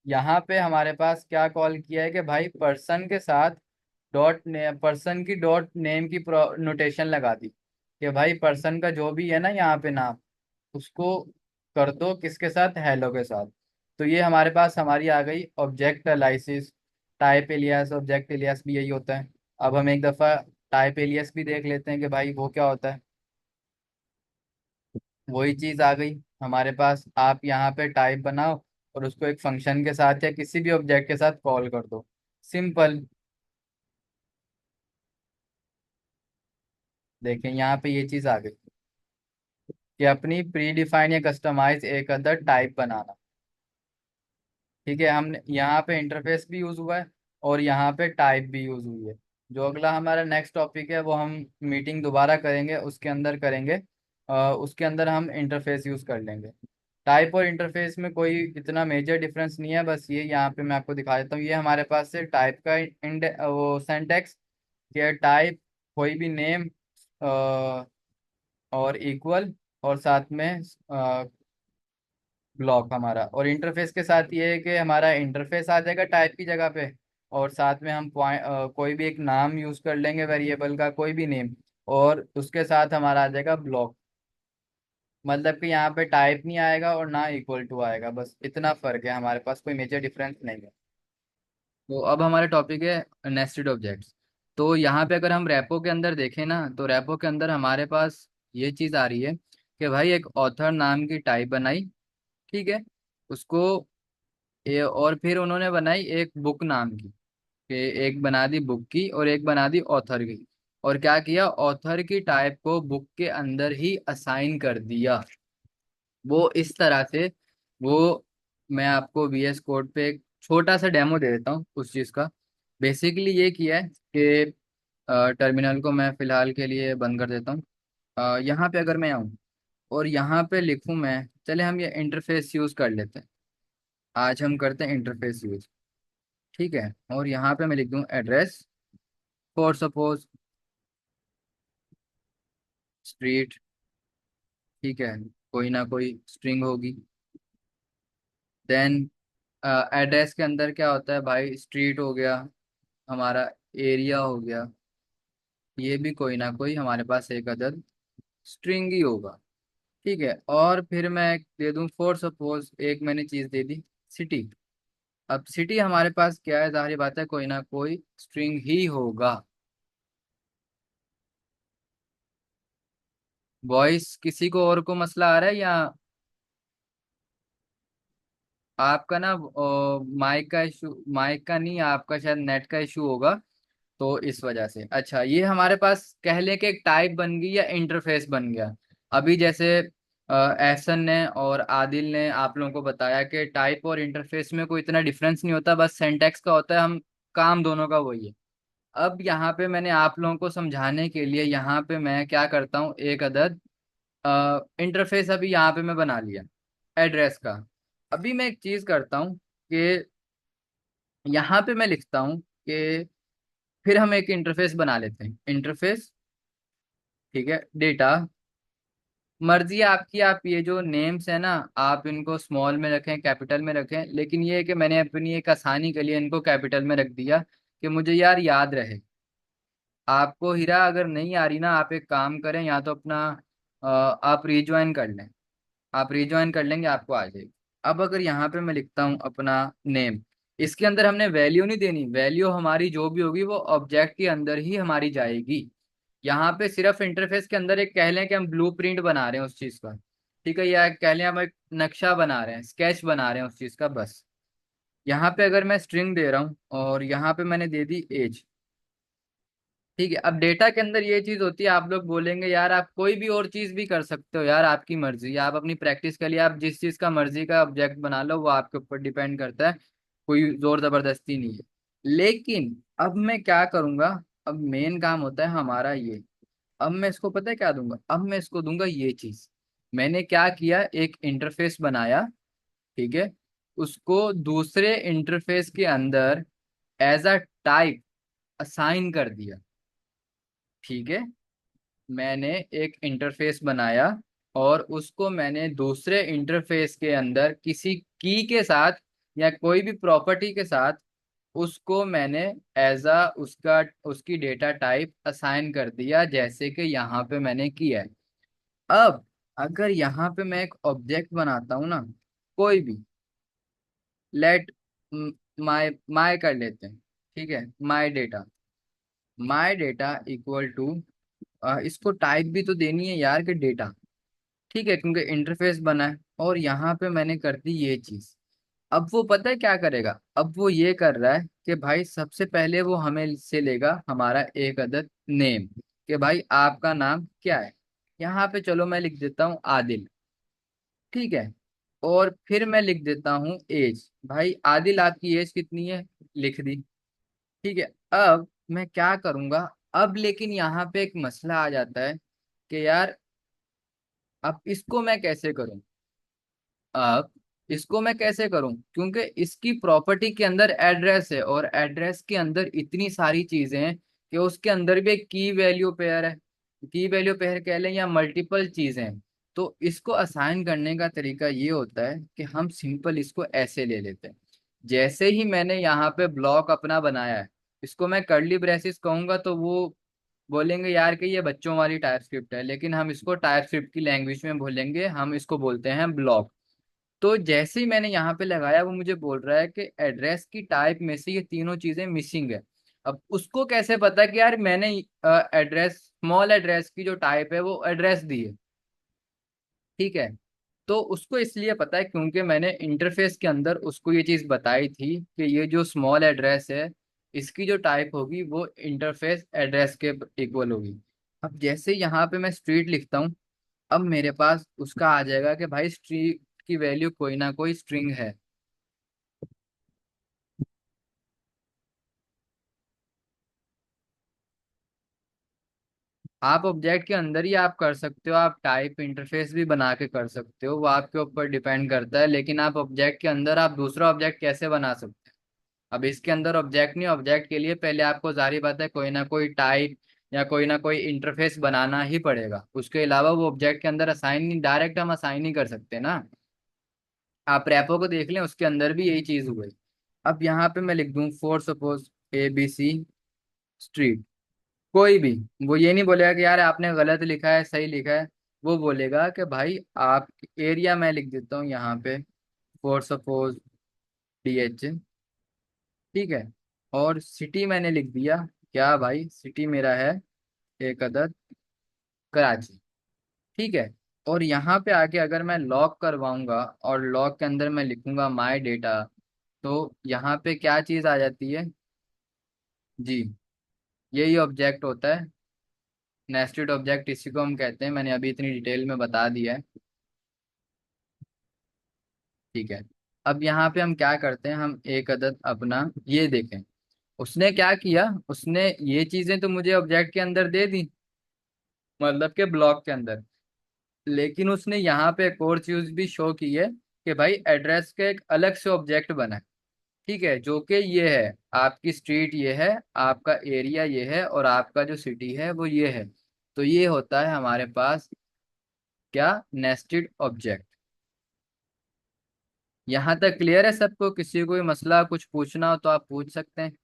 यहाँ पे हमारे पास क्या कॉल किया है कि भाई पर्सन के साथ डॉट ने पर्सन की डॉट नेम की नोटेशन लगा दी कि भाई पर्सन का जो भी है ना यहाँ पे नाम, उसको कर दो किसके साथ, हेलो के साथ। तो ये हमारे पास हमारी आ गई object एलाइसिस। Type alias object alias भी यही होता है। अब हम एक दफ़ा टाइप एलियास भी देख लेते हैं कि भाई वो क्या होता है। वही चीज़ आ गई हमारे पास, आप यहाँ पे टाइप बनाओ और उसको एक फंक्शन के साथ या किसी भी ऑब्जेक्ट के साथ कॉल कर दो, सिंपल। देखें यहाँ पे ये चीज़ आ गई कि अपनी प्री डिफाइन या कस्टमाइज एक अदर टाइप बनाना। ठीक है, हमने यहाँ पे इंटरफेस भी यूज हुआ है और यहाँ पे टाइप भी यूज हुई है। जो अगला हमारा नेक्स्ट टॉपिक है वो हम मीटिंग दोबारा करेंगे, उसके अंदर करेंगे। उसके अंदर हम इंटरफेस यूज कर लेंगे। टाइप और इंटरफेस में कोई इतना मेजर डिफरेंस नहीं है, बस ये यहाँ पे मैं आपको दिखा देता हूँ। ये हमारे पास से टाइप का वो सिंटैक्स, ये टाइप कोई भी नेम और इक्वल और साथ में ब्लॉक हमारा। और इंटरफेस के साथ ये है कि हमारा इंटरफेस आ जाएगा टाइप की जगह पे, और साथ में हम कोई भी एक नाम यूज कर लेंगे वेरिएबल का, कोई भी नेम, और उसके साथ हमारा आ जाएगा ब्लॉक। मतलब कि यहाँ पे टाइप नहीं आएगा और ना इक्वल टू आएगा, बस इतना फर्क है हमारे पास, कोई मेजर डिफरेंस नहीं है। तो अब हमारे टॉपिक है नेस्टेड ऑब्जेक्ट्स। तो यहाँ पे अगर हम रैपो के अंदर देखें ना, तो रैपो के अंदर हमारे पास ये चीज़ आ रही है कि भाई एक ऑथर नाम की टाइप बनाई, ठीक है, उसको और फिर उन्होंने बनाई एक बुक नाम की, कि एक बना दी बुक की और एक बना दी ऑथर की। और क्या किया, ऑथर की टाइप को बुक के अंदर ही असाइन कर दिया। वो इस तरह से, वो मैं आपको VS कोड पे एक छोटा सा डेमो दे देता हूँ उस चीज़ का। बेसिकली ये किया है कि टर्मिनल को मैं फिलहाल के लिए बंद कर देता हूँ। यहाँ पे अगर मैं आऊँ और यहाँ पे लिखूँ मैं, चले हम ये इंटरफेस यूज़ कर लेते हैं। आज हम करते हैं इंटरफेस यूज़, ठीक है। और यहाँ पे मैं लिख दूँ एड्रेस फॉर सपोज स्ट्रीट, ठीक है, कोई ना कोई स्ट्रिंग होगी। देन एड्रेस के अंदर क्या होता है भाई, स्ट्रीट हो गया, हमारा एरिया हो गया, ये भी कोई ना कोई हमारे पास एक अदद स्ट्रिंग ही होगा, ठीक है। और फिर मैं दे दूं फॉर सपोज, एक मैंने चीज़ दे दी सिटी। अब सिटी हमारे पास क्या है, जाहिर बात है कोई ना कोई स्ट्रिंग ही होगा। वॉइस किसी को और को मसला आ रहा है या आपका ना माइक का इशू, माइक का नहीं, आपका शायद नेट का इशू होगा, तो इस वजह से। अच्छा, ये हमारे पास कह लें कि एक टाइप बन गई या इंटरफेस बन गया। अभी जैसे एहसन ने और आदिल ने आप लोगों को बताया कि टाइप और इंटरफेस में कोई इतना डिफरेंस नहीं होता, बस सिंटैक्स का होता है, हम काम दोनों का वही है। अब यहाँ पे मैंने आप लोगों को समझाने के लिए यहाँ पे मैं क्या करता हूँ, एक अदद इंटरफेस अभी यहाँ पे मैं बना लिया एड्रेस का। अभी मैं एक चीज करता हूँ कि यहाँ पे मैं लिखता हूँ कि फिर हम एक इंटरफेस बना लेते हैं, इंटरफेस, ठीक है, डेटा। मर्जी है आपकी, आप ये जो नेम्स है ना, आप इनको स्मॉल में रखें कैपिटल में रखें, लेकिन ये है कि मैंने अपनी एक आसानी के लिए इनको कैपिटल में रख दिया कि मुझे यार याद रहे। आपको हीरा अगर नहीं आ रही ना, आप एक काम करें, या तो अपना आप रिज्वाइन कर लें, आप रिज्वाइन कर लेंगे आपको आ जाएगी। अब अगर यहाँ पे मैं लिखता हूँ अपना नेम, इसके अंदर हमने वैल्यू नहीं देनी, वैल्यू हमारी जो भी होगी वो ऑब्जेक्ट के अंदर ही हमारी जाएगी। यहाँ पे सिर्फ इंटरफेस के अंदर एक कह लें कि हम ब्लूप्रिंट बना रहे हैं उस चीज़ का, ठीक है, या कह लें हम एक नक्शा बना रहे हैं, स्केच बना रहे हैं उस चीज़ का, बस। यहाँ पे अगर मैं स्ट्रिंग दे रहा हूँ और यहाँ पे मैंने दे दी एज, ठीक है, अब डेटा के अंदर ये चीज होती है, आप लोग बोलेंगे यार आप कोई भी और चीज भी कर सकते हो यार, आपकी मर्जी, आप अपनी प्रैक्टिस के लिए आप जिस चीज का मर्जी का ऑब्जेक्ट बना लो, वो आपके ऊपर डिपेंड करता है, कोई जोर जबरदस्ती नहीं है। लेकिन अब मैं क्या करूंगा, अब मेन काम होता है हमारा ये, अब मैं इसको पता है क्या दूंगा, अब मैं इसको दूंगा ये चीज। मैंने क्या किया, एक इंटरफेस बनाया, ठीक है, उसको दूसरे इंटरफेस के अंदर एज अ टाइप असाइन कर दिया। ठीक है, मैंने एक इंटरफेस बनाया और उसको मैंने दूसरे इंटरफेस के अंदर किसी की के साथ या कोई भी प्रॉपर्टी के साथ उसको मैंने एज अ उसका उसकी डेटा टाइप असाइन कर दिया, जैसे कि यहाँ पे मैंने किया है। अब अगर यहाँ पे मैं एक ऑब्जेक्ट बनाता हूँ ना, कोई भी, लेट माय माय कर लेते हैं, ठीक है, माय डेटा इक्वल टू, इसको टाइप भी तो देनी है यार कि डेटा, ठीक है, क्योंकि इंटरफेस बना है, और यहाँ पे मैंने कर दी ये चीज। अब वो पता है क्या करेगा, अब वो ये कर रहा है कि भाई सबसे पहले वो हमें से लेगा हमारा एक अदद नेम, कि भाई आपका नाम क्या है। यहाँ पे चलो मैं लिख देता हूँ आदिल, ठीक है, और फिर मैं लिख देता हूँ एज, भाई आदिल आपकी एज कितनी है, लिख दी। ठीक है, अब मैं क्या करूंगा, अब लेकिन यहाँ पे एक मसला आ जाता है कि यार अब इसको मैं कैसे करूं, अब इसको मैं कैसे करूं, क्योंकि इसकी प्रॉपर्टी के अंदर एड्रेस है, और एड्रेस के अंदर इतनी सारी चीजें हैं कि उसके अंदर भी एक की वैल्यू पेयर है, की वैल्यू पेयर कह लें या मल्टीपल चीजें हैं। तो इसको असाइन करने का तरीका ये होता है कि हम सिंपल इसको ऐसे ले लेते हैं, जैसे ही मैंने यहाँ पे ब्लॉक अपना बनाया है, इसको मैं कर्ली ब्रेसिस कहूंगा तो वो बोलेंगे यार कि ये बच्चों वाली टाइप स्क्रिप्ट है, लेकिन हम इसको टाइप स्क्रिप्ट की लैंग्वेज में बोलेंगे, हम इसको बोलते हैं ब्लॉक। तो जैसे ही मैंने यहाँ पे लगाया, वो मुझे बोल रहा है कि एड्रेस की टाइप में से ये तीनों चीजें मिसिंग है। अब उसको कैसे पता कि यार मैंने एड्रेस, स्मॉल एड्रेस की जो टाइप है वो एड्रेस दी है, ठीक है, तो उसको इसलिए पता है क्योंकि मैंने इंटरफेस के अंदर उसको ये चीज बताई थी कि ये जो स्मॉल एड्रेस है, इसकी जो टाइप होगी वो इंटरफेस एड्रेस के इक्वल होगी। अब जैसे यहाँ पे मैं स्ट्रीट लिखता हूँ, अब मेरे पास उसका आ जाएगा कि भाई स्ट्रीट की वैल्यू कोई ना कोई स्ट्रिंग है। आप ऑब्जेक्ट के अंदर ही आप कर सकते हो, आप टाइप इंटरफेस भी बना के कर सकते हो, वो आपके ऊपर डिपेंड करता है, लेकिन आप ऑब्जेक्ट के अंदर आप दूसरा ऑब्जेक्ट कैसे बना सकते हैं। अब इसके अंदर ऑब्जेक्ट नहीं, ऑब्जेक्ट के लिए पहले आपको जाहिर बात है कोई ना कोई टाइप या कोई ना कोई इंटरफेस बनाना ही पड़ेगा, उसके अलावा वो ऑब्जेक्ट के अंदर असाइन नहीं, डायरेक्ट हम असाइन नहीं कर सकते ना। आप रैपो को देख लें, उसके अंदर भी यही चीज हुई। अब यहाँ पे मैं लिख दूं फॉर सपोज ABC स्ट्रीट, कोई भी, वो ये नहीं बोलेगा कि यार आपने गलत लिखा है सही लिखा है, वो बोलेगा कि भाई आप, एरिया मैं लिख देता हूँ यहाँ पे फॉर सपोज DH, ठीक है, और सिटी मैंने लिख दिया, क्या भाई सिटी मेरा है एक अदद कराची, ठीक है। और यहाँ पे आके अगर मैं लॉक करवाऊंगा और लॉक के अंदर मैं लिखूंगा माय डेटा, तो यहाँ पे क्या चीज आ जाती है जी, यही ऑब्जेक्ट होता है, नेस्टेड ऑब्जेक्ट इसी को हम कहते हैं, मैंने अभी इतनी डिटेल में बता दिया है, ठीक है। अब यहाँ पे हम क्या करते हैं, हम एक अदद अपना ये देखें, उसने क्या किया, उसने ये चीजें तो मुझे ऑब्जेक्ट के अंदर दे दी, मतलब के ब्लॉक के अंदर, लेकिन उसने यहाँ पे एक और चीज भी शो की है कि भाई एड्रेस का एक अलग से ऑब्जेक्ट बना है, ठीक है, जो कि ये है, आपकी स्ट्रीट ये है, आपका एरिया ये है, और आपका जो सिटी है वो ये है। तो ये होता है हमारे पास क्या, नेस्टेड ऑब्जेक्ट। यहाँ तक क्लियर है सबको, किसी कोई मसला कुछ पूछना हो तो आप पूछ सकते हैं।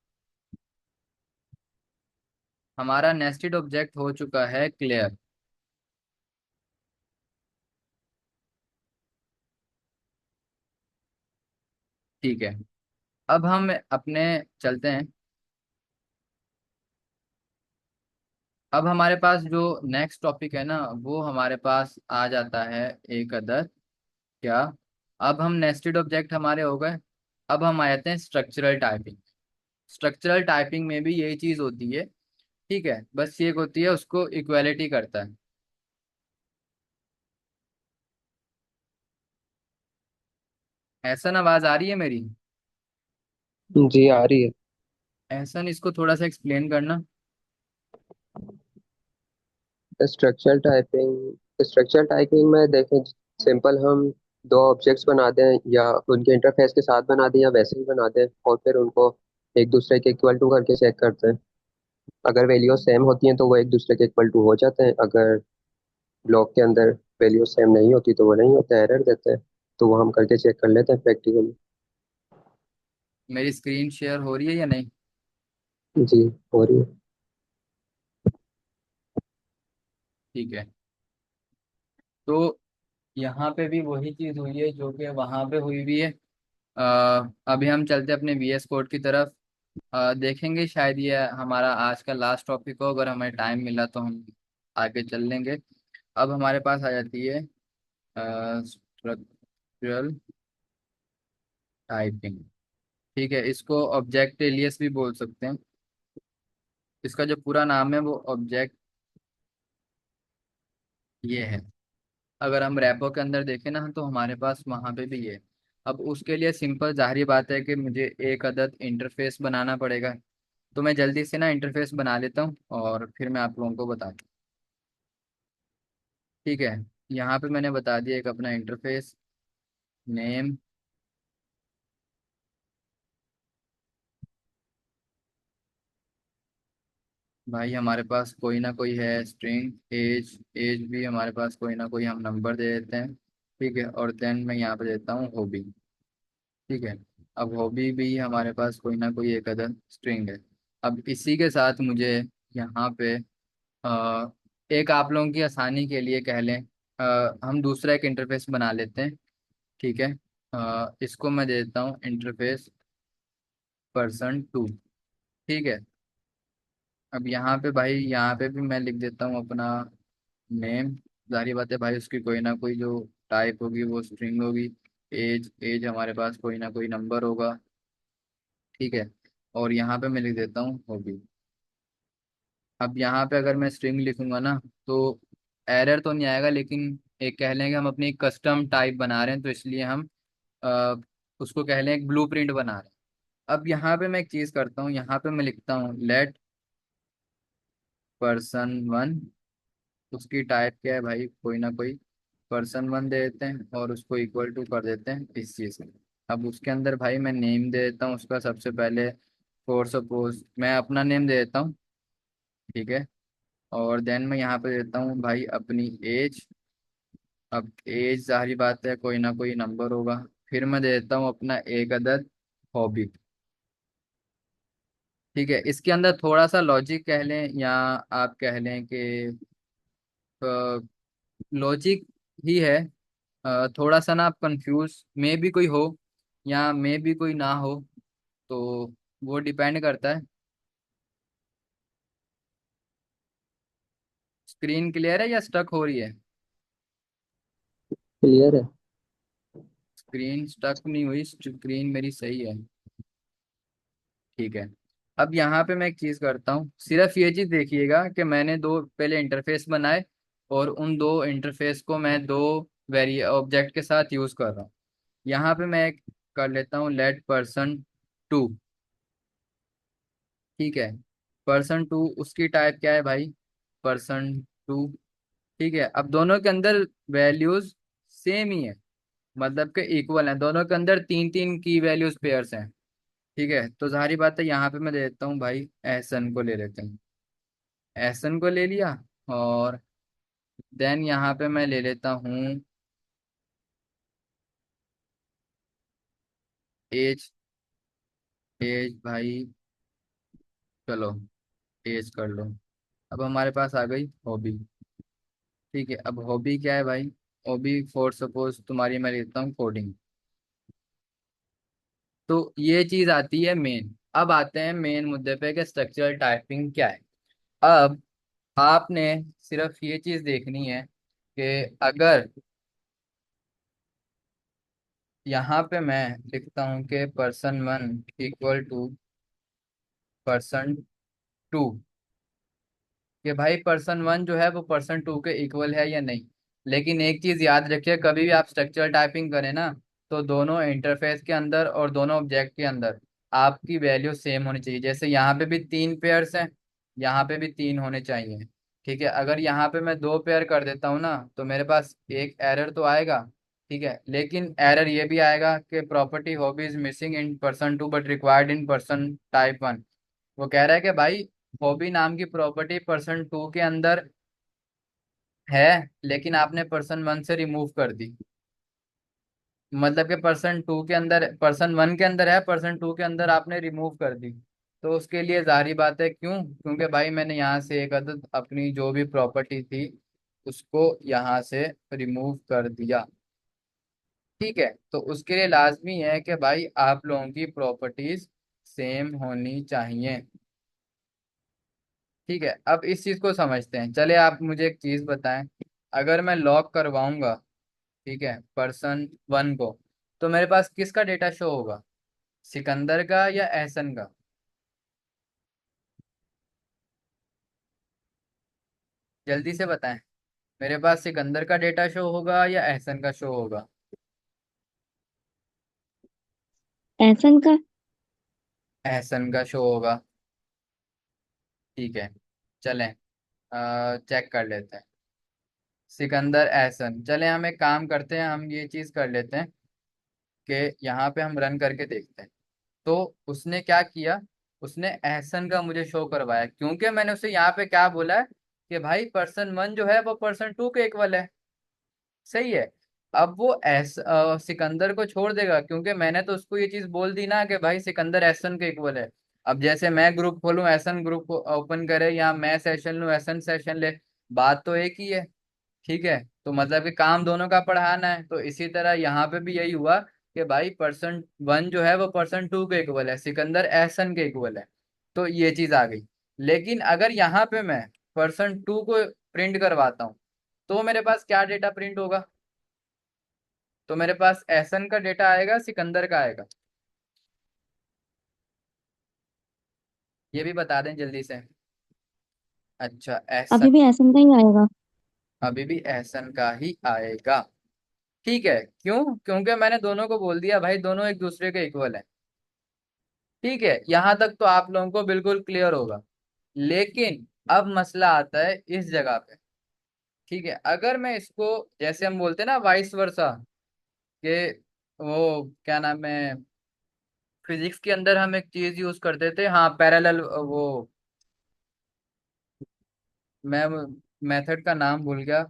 हमारा नेस्टेड ऑब्जेक्ट हो चुका है क्लियर, ठीक है। अब हम अपने चलते हैं, अब हमारे पास जो नेक्स्ट टॉपिक है ना, वो हमारे पास आ जाता है एक अदर क्या, अब हम नेस्टेड ऑब्जेक्ट हमारे हो गए, अब हम आ जाते हैं स्ट्रक्चरल टाइपिंग। स्ट्रक्चरल टाइपिंग में भी यही चीज होती है ठीक है, बस ये एक होती है, उसको इक्वालिटी करता है। ऐसा आवाज आ रही है मेरी? जी आ रही है। ऐसा इसको थोड़ा सा एक्सप्लेन करना। स्ट्रक्चरल टाइपिंग में देखें, सिंपल हम दो ऑब्जेक्ट्स बना दें या उनके इंटरफेस के साथ बना दें या वैसे ही बना दें और फिर उनको एक दूसरे के इक्वल टू करके चेक करते हैं। अगर वैल्यूज सेम होती हैं तो वो एक दूसरे के इक्वल टू हो जाते हैं। अगर ब्लॉक के अंदर वैल्यू सेम नहीं होती तो वो नहीं होता, एरर देते हैं। तो वो हम करके चेक कर लेते हैं प्रैक्टिकली। मेरी स्क्रीन शेयर हो रही है या नहीं? जी हो रही है। ठीक है। तो यहाँ पे भी वही चीज हुई है जो कि वहां पे हुई भी है। अभी हम चलते हैं अपने VS कोड की तरफ। देखेंगे, शायद ये हमारा आज का लास्ट टॉपिक हो, अगर हमें टाइम मिला तो हम आगे चल लेंगे। अब हमारे पास आ जाती है स्ट्रक्चरल टाइपिंग। ठीक है, इसको ऑब्जेक्ट एलियस भी बोल सकते हैं। इसका जो पूरा नाम है वो ऑब्जेक्ट ये है। अगर हम रैपो के अंदर देखें ना तो हमारे पास वहाँ पे भी है। अब उसके लिए सिंपल जाहिर बात है कि मुझे एक अदद इंटरफेस बनाना पड़ेगा। तो मैं जल्दी से ना इंटरफेस बना लेता हूँ और फिर मैं आप लोगों को बताता हूँ। ठीक है, यहाँ पे मैंने बता दिया एक अपना इंटरफेस नेम। भाई हमारे पास कोई ना कोई है स्ट्रिंग एज। एज भी हमारे पास कोई ना कोई हम नंबर दे देते हैं। ठीक है, और देन मैं यहाँ पे देता हूँ हॉबी। ठीक है, अब हॉबी भी हमारे पास कोई ना कोई एक अदद स्ट्रिंग है। अब इसी के साथ मुझे यहाँ पे अ, एक आप लोगों की आसानी के लिए कह लें, हम दूसरा एक इंटरफेस बना लेते हैं। ठीक है, इसको मैं देता हूँ इंटरफेस पर्सन 2। ठीक है, अब यहाँ पे भाई, यहाँ पे भी मैं लिख देता हूँ अपना नेम। जाहिर बात है भाई, उसकी कोई ना कोई जो टाइप होगी वो स्ट्रिंग होगी। एज, एज हमारे पास कोई ना कोई नंबर होगा। ठीक है, और यहाँ पे मैं लिख देता हूँ हॉबी। अब यहाँ पे अगर मैं स्ट्रिंग लिखूंगा ना तो एरर तो नहीं आएगा, लेकिन एक कह लें कि हम अपनी कस्टम टाइप बना रहे हैं, तो इसलिए हम अ, उसको कह लें एक ब्लूप्रिंट बना रहे हैं। अब यहाँ पे मैं एक चीज़ करता हूँ, यहाँ पे मैं लिखता हूँ लेट person 1। उसकी टाइप क्या है भाई, कोई ना कोई person 1 दे देते हैं और उसको इक्वल टू कर देते हैं इस चीज़ में। अब उसके अंदर भाई मैं नेम दे देता हूँ उसका सबसे पहले। फॉर सपोज मैं अपना नेम दे देता हूँ। ठीक है, और देन मैं यहाँ पे देता हूँ भाई अपनी एज। अब एज जाहिर बात है कोई ना कोई नंबर होगा। फिर मैं देता हूँ अपना एक अदद हॉबी। ठीक है, इसके अंदर थोड़ा सा लॉजिक कह लें या आप कह लें कि लॉजिक ही है। थोड़ा सा ना आप कंफ्यूज में भी कोई हो या में भी कोई ना हो, तो वो डिपेंड करता है। स्क्रीन क्लियर है या स्टक हो रही है? क्लियर है। स्क्रीन स्टक नहीं हुई, स्क्रीन मेरी सही है। ठीक है, अब यहाँ पे मैं एक चीज करता हूँ, सिर्फ ये चीज देखिएगा कि मैंने दो पहले इंटरफेस बनाए और उन दो इंटरफेस को मैं दो वेरी ऑब्जेक्ट के साथ यूज कर रहा हूँ। यहाँ पे मैं एक कर लेता हूँ लेट person 2। ठीक है, person 2 उसकी टाइप क्या है भाई, person 2। ठीक है, अब दोनों के अंदर वैल्यूज सेम ही है, मतलब के इक्वल हैं, दोनों के अंदर तीन तीन की वैल्यूज पेयर्स हैं। ठीक है, तो जाहिर बात है यहाँ पे मैं दे देता हूँ भाई एहसन को ले लेते हैं। एहसन को ले लिया, और देन यहाँ पे मैं ले लेता हूँ एज। एज भाई, चलो एज कर लो। अब हमारे पास आ गई हॉबी। ठीक है, अब हॉबी क्या है भाई, हॉबी फॉर सपोज तुम्हारी मैं लेता हूँ कोडिंग। तो ये चीज आती है मेन। अब आते हैं मेन मुद्दे पे कि स्ट्रक्चरल टाइपिंग क्या है। अब आपने सिर्फ ये चीज देखनी है कि अगर यहाँ पे मैं लिखता हूँ कि person 1 इक्वल टू person 2। कि भाई पर्सन वन जो है वो पर्सन टू के इक्वल है या नहीं। लेकिन एक चीज याद रखिए, कभी भी आप स्ट्रक्चरल टाइपिंग करें ना, तो दोनों इंटरफेस के अंदर और दोनों ऑब्जेक्ट के अंदर आपकी वैल्यू सेम होनी चाहिए। जैसे यहाँ पे भी 3 पेयर्स हैं, यहाँ पे भी 3 होने चाहिए। ठीक है, अगर यहाँ पे मैं 2 पेयर कर देता हूँ ना, तो मेरे पास एक एरर तो आएगा। ठीक है, लेकिन एरर ये भी आएगा कि property hobby is missing in person two but required in person type one. वो कह रहा है कि भाई हॉबी नाम की प्रॉपर्टी पर्सन टू के अंदर है, लेकिन आपने पर्सन वन से रिमूव कर दी। मतलब कि पर्सन टू के अंदर, पर्सन वन के अंदर है, पर्सन टू के अंदर आपने रिमूव कर दी। तो उसके लिए जाहिर बात है, क्यों? क्योंकि भाई मैंने यहाँ से एक अदद अपनी जो भी प्रॉपर्टी थी उसको यहाँ से रिमूव कर दिया। ठीक है, तो उसके लिए लाजमी है कि भाई आप लोगों की प्रॉपर्टीज सेम होनी चाहिए। ठीक है, अब इस चीज को समझते हैं। चले आप मुझे एक चीज बताएं, अगर मैं लॉक करवाऊंगा, ठीक है, पर्सन वन को, तो मेरे पास किसका डेटा शो होगा? सिकंदर का या एहसन का? जल्दी से बताएं, मेरे पास सिकंदर का डेटा शो होगा या एहसन का शो होगा? एहसन का। एहसन का शो होगा। ठीक है, चलें चेक कर लेते हैं। सिकंदर एहसन, चलें हम एक काम करते हैं, हम ये चीज कर लेते हैं कि यहाँ पे हम रन करके देखते हैं। तो उसने क्या किया, उसने एहसन का मुझे शो करवाया, क्योंकि मैंने उसे यहाँ पे क्या बोला है कि भाई पर्सन वन जो है वो पर्सन टू के इक्वल है। सही है। अब वो सिकंदर को छोड़ देगा, क्योंकि मैंने तो उसको ये चीज बोल दी ना कि भाई सिकंदर एहसन के इक्वल है। अब जैसे मैं ग्रुप खोलूं, एहसन ग्रुप को ओपन करे, या मैं सेशन लूं एहसन सेशन ले, बात तो एक ही है। ठीक है, तो मतलब कि काम दोनों का पढ़ाना है। तो इसी तरह यहाँ पे भी यही हुआ कि भाई पर्सन वन जो है वो पर्सन टू के इक्वल है, सिकंदर एहसन के इक्वल है। तो ये चीज आ गई। लेकिन अगर यहाँ पे मैं पर्सन टू को प्रिंट करवाता हूँ, तो मेरे पास क्या डेटा प्रिंट होगा? तो मेरे पास एहसन का डेटा आएगा, सिकंदर का आएगा? ये भी बता दें जल्दी से। अच्छा, अभी एहसन। भी एहसन का ही आएगा। अभी भी एहसन का ही आएगा। ठीक है, क्यों? क्योंकि मैंने दोनों को बोल दिया भाई दोनों एक दूसरे के इक्वल है। ठीक है, यहां तक तो आप लोगों को बिल्कुल क्लियर होगा। लेकिन अब मसला आता है इस जगह पे। ठीक है, अगर मैं इसको, जैसे हम बोलते हैं ना वाइस वर्सा, कि वो क्या नाम है, फिजिक्स के अंदर हम एक चीज यूज करते थे, हाँ पैरेलल, वो मैं मेथड का नाम भूल गया।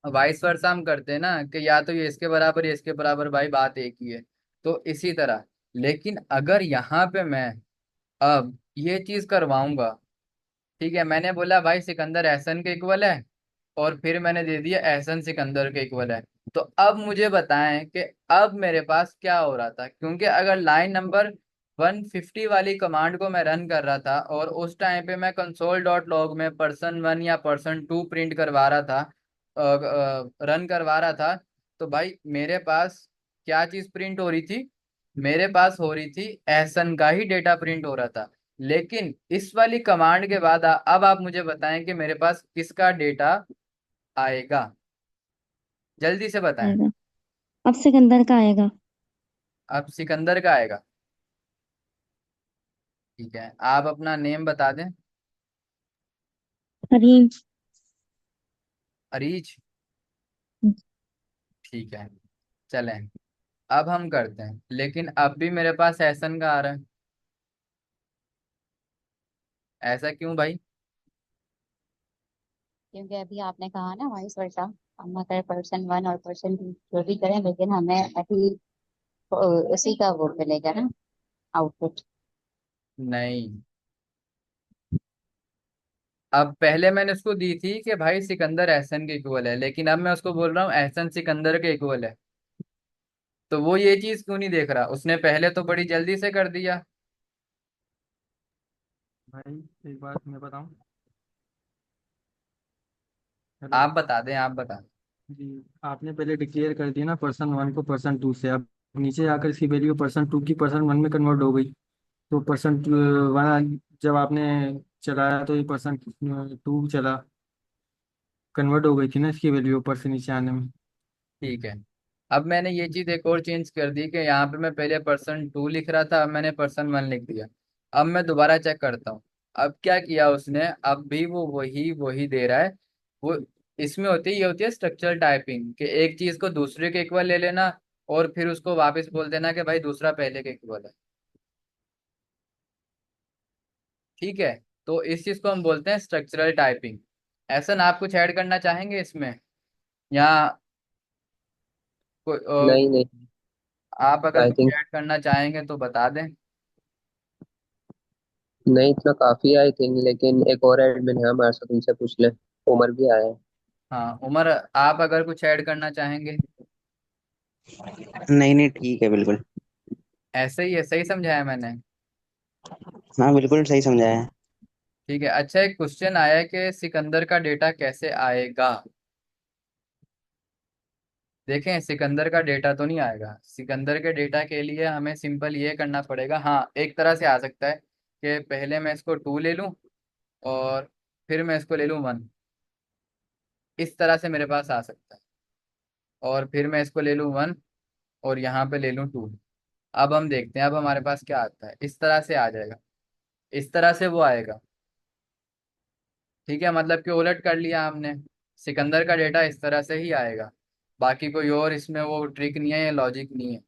वाइस वर्सा हम करते हैं ना कि या तो ये इसके बराबर या इसके बराबर, भाई बात एक ही है। तो इसी तरह, लेकिन अगर यहाँ पे मैं अब ये चीज करवाऊंगा, ठीक है, मैंने बोला भाई सिकंदर एहसन के इक्वल है, और फिर मैंने दे दिया एहसन सिकंदर के इक्वल है। तो अब मुझे बताएं कि अब मेरे पास क्या हो रहा था, क्योंकि अगर लाइन नंबर 150 वाली कमांड को मैं रन कर रहा था और उस टाइम पे मैं कंसोल डॉट लॉग में पर्सन वन या पर्सन टू प्रिंट करवा रहा था, रन करवा रहा था, तो भाई मेरे पास क्या चीज प्रिंट हो रही थी? मेरे पास हो रही थी एहसन का ही डेटा प्रिंट हो रहा था। लेकिन इस वाली कमांड के बाद अब आप मुझे बताएं कि मेरे पास किसका डेटा आएगा? जल्दी से बताएं। आएगा। अब सिकंदर का आएगा। अब सिकंदर का आएगा। ठीक है, आप अपना नेम बता दें। हरीम। अरीज। ठीक है, चलें अब हम करते हैं, लेकिन अब भी मेरे पास एहसन का आ रहा है। ऐसा क्यों भाई? क्योंकि अभी आपने कहा ना वाइस वर्सा, हम अगर पर्सन वन और पर्सन टू जो भी करें, लेकिन हमें अभी उसी का वो मिलेगा ना, आउटपुट। नहीं, अब पहले मैंने उसको दी थी कि भाई सिकंदर एहसन के इक्वल है, लेकिन अब मैं उसको बोल रहा हूँ एहसन सिकंदर के इक्वल है। तो वो ये चीज क्यों नहीं देख रहा? उसने पहले तो बड़ी जल्दी से कर दिया। भाई एक बात मैं बताऊं। हेलो। आप बता दें, आप बता। जी, आपने पहले डिक्लेयर कर दिया ना पर्सन वन को पर्सन टू से, अब नीचे आकर इसकी वैल्यू पर्सन टू की पर्सन वन में कन्वर्ट हो गई। तो पर्सन वन जब आपने चलाया तो ये पर्सन टू चला, कन्वर्ट हो गई थी ना इसकी वैल्यू ऊपर से नीचे आने में। ठीक है। अब मैंने ये चीज एक और चेंज कर दी कि यहाँ पे मैं पहले पर्सन 2 लिख रहा था, अब मैंने पर्सन 1 लिख दिया। अब मैं दोबारा चेक करता हूँ। अब क्या किया उसने, अब भी वो वही वही दे रहा है। वो इसमें होती है, ये होती है स्ट्रक्चरल टाइपिंग, कि एक चीज को दूसरे के इक्वल ले लेना और फिर उसको वापस बोल देना कि भाई दूसरा पहले के इक्वल है। ठीक है। तो इस चीज को हम बोलते हैं स्ट्रक्चरल टाइपिंग। ऐसा ना, आप कुछ ऐड करना चाहेंगे इसमें, या नहीं नहीं, आप अगर आई कुछ थिंक ऐड करना चाहेंगे तो बता दें। नहीं, इतना काफी है आई थिंक, लेकिन एक और एडमिन है हमारे साथ, उनसे पूछ ले। उमर भी आया है। हाँ उमर, आप अगर कुछ ऐड करना चाहेंगे। नहीं नहीं, ठीक है बिल्कुल। ऐसे ही है, सही समझाया मैंने। हाँ बिल्कुल सही समझाया है। ठीक है। अच्छा, एक क्वेश्चन आया है कि सिकंदर का डेटा कैसे आएगा। देखें, सिकंदर का डेटा तो नहीं आएगा। सिकंदर के डेटा के लिए हमें सिंपल ये करना पड़ेगा। हाँ, एक तरह से आ सकता है कि पहले मैं इसको 2 ले लूँ और फिर मैं इसको ले लूँ 1। इस तरह से मेरे पास आ सकता है। और फिर मैं इसको ले लूँ 1 और यहाँ पे ले लूँ 2। अब हम देखते हैं अब हमारे पास क्या आता है। इस तरह से आ जाएगा, इस तरह से वो आएगा। ठीक है, मतलब कि उलट कर लिया हमने। सिकंदर का डेटा इस तरह से ही आएगा। बाकी कोई और इसमें वो ट्रिक नहीं है या लॉजिक नहीं है।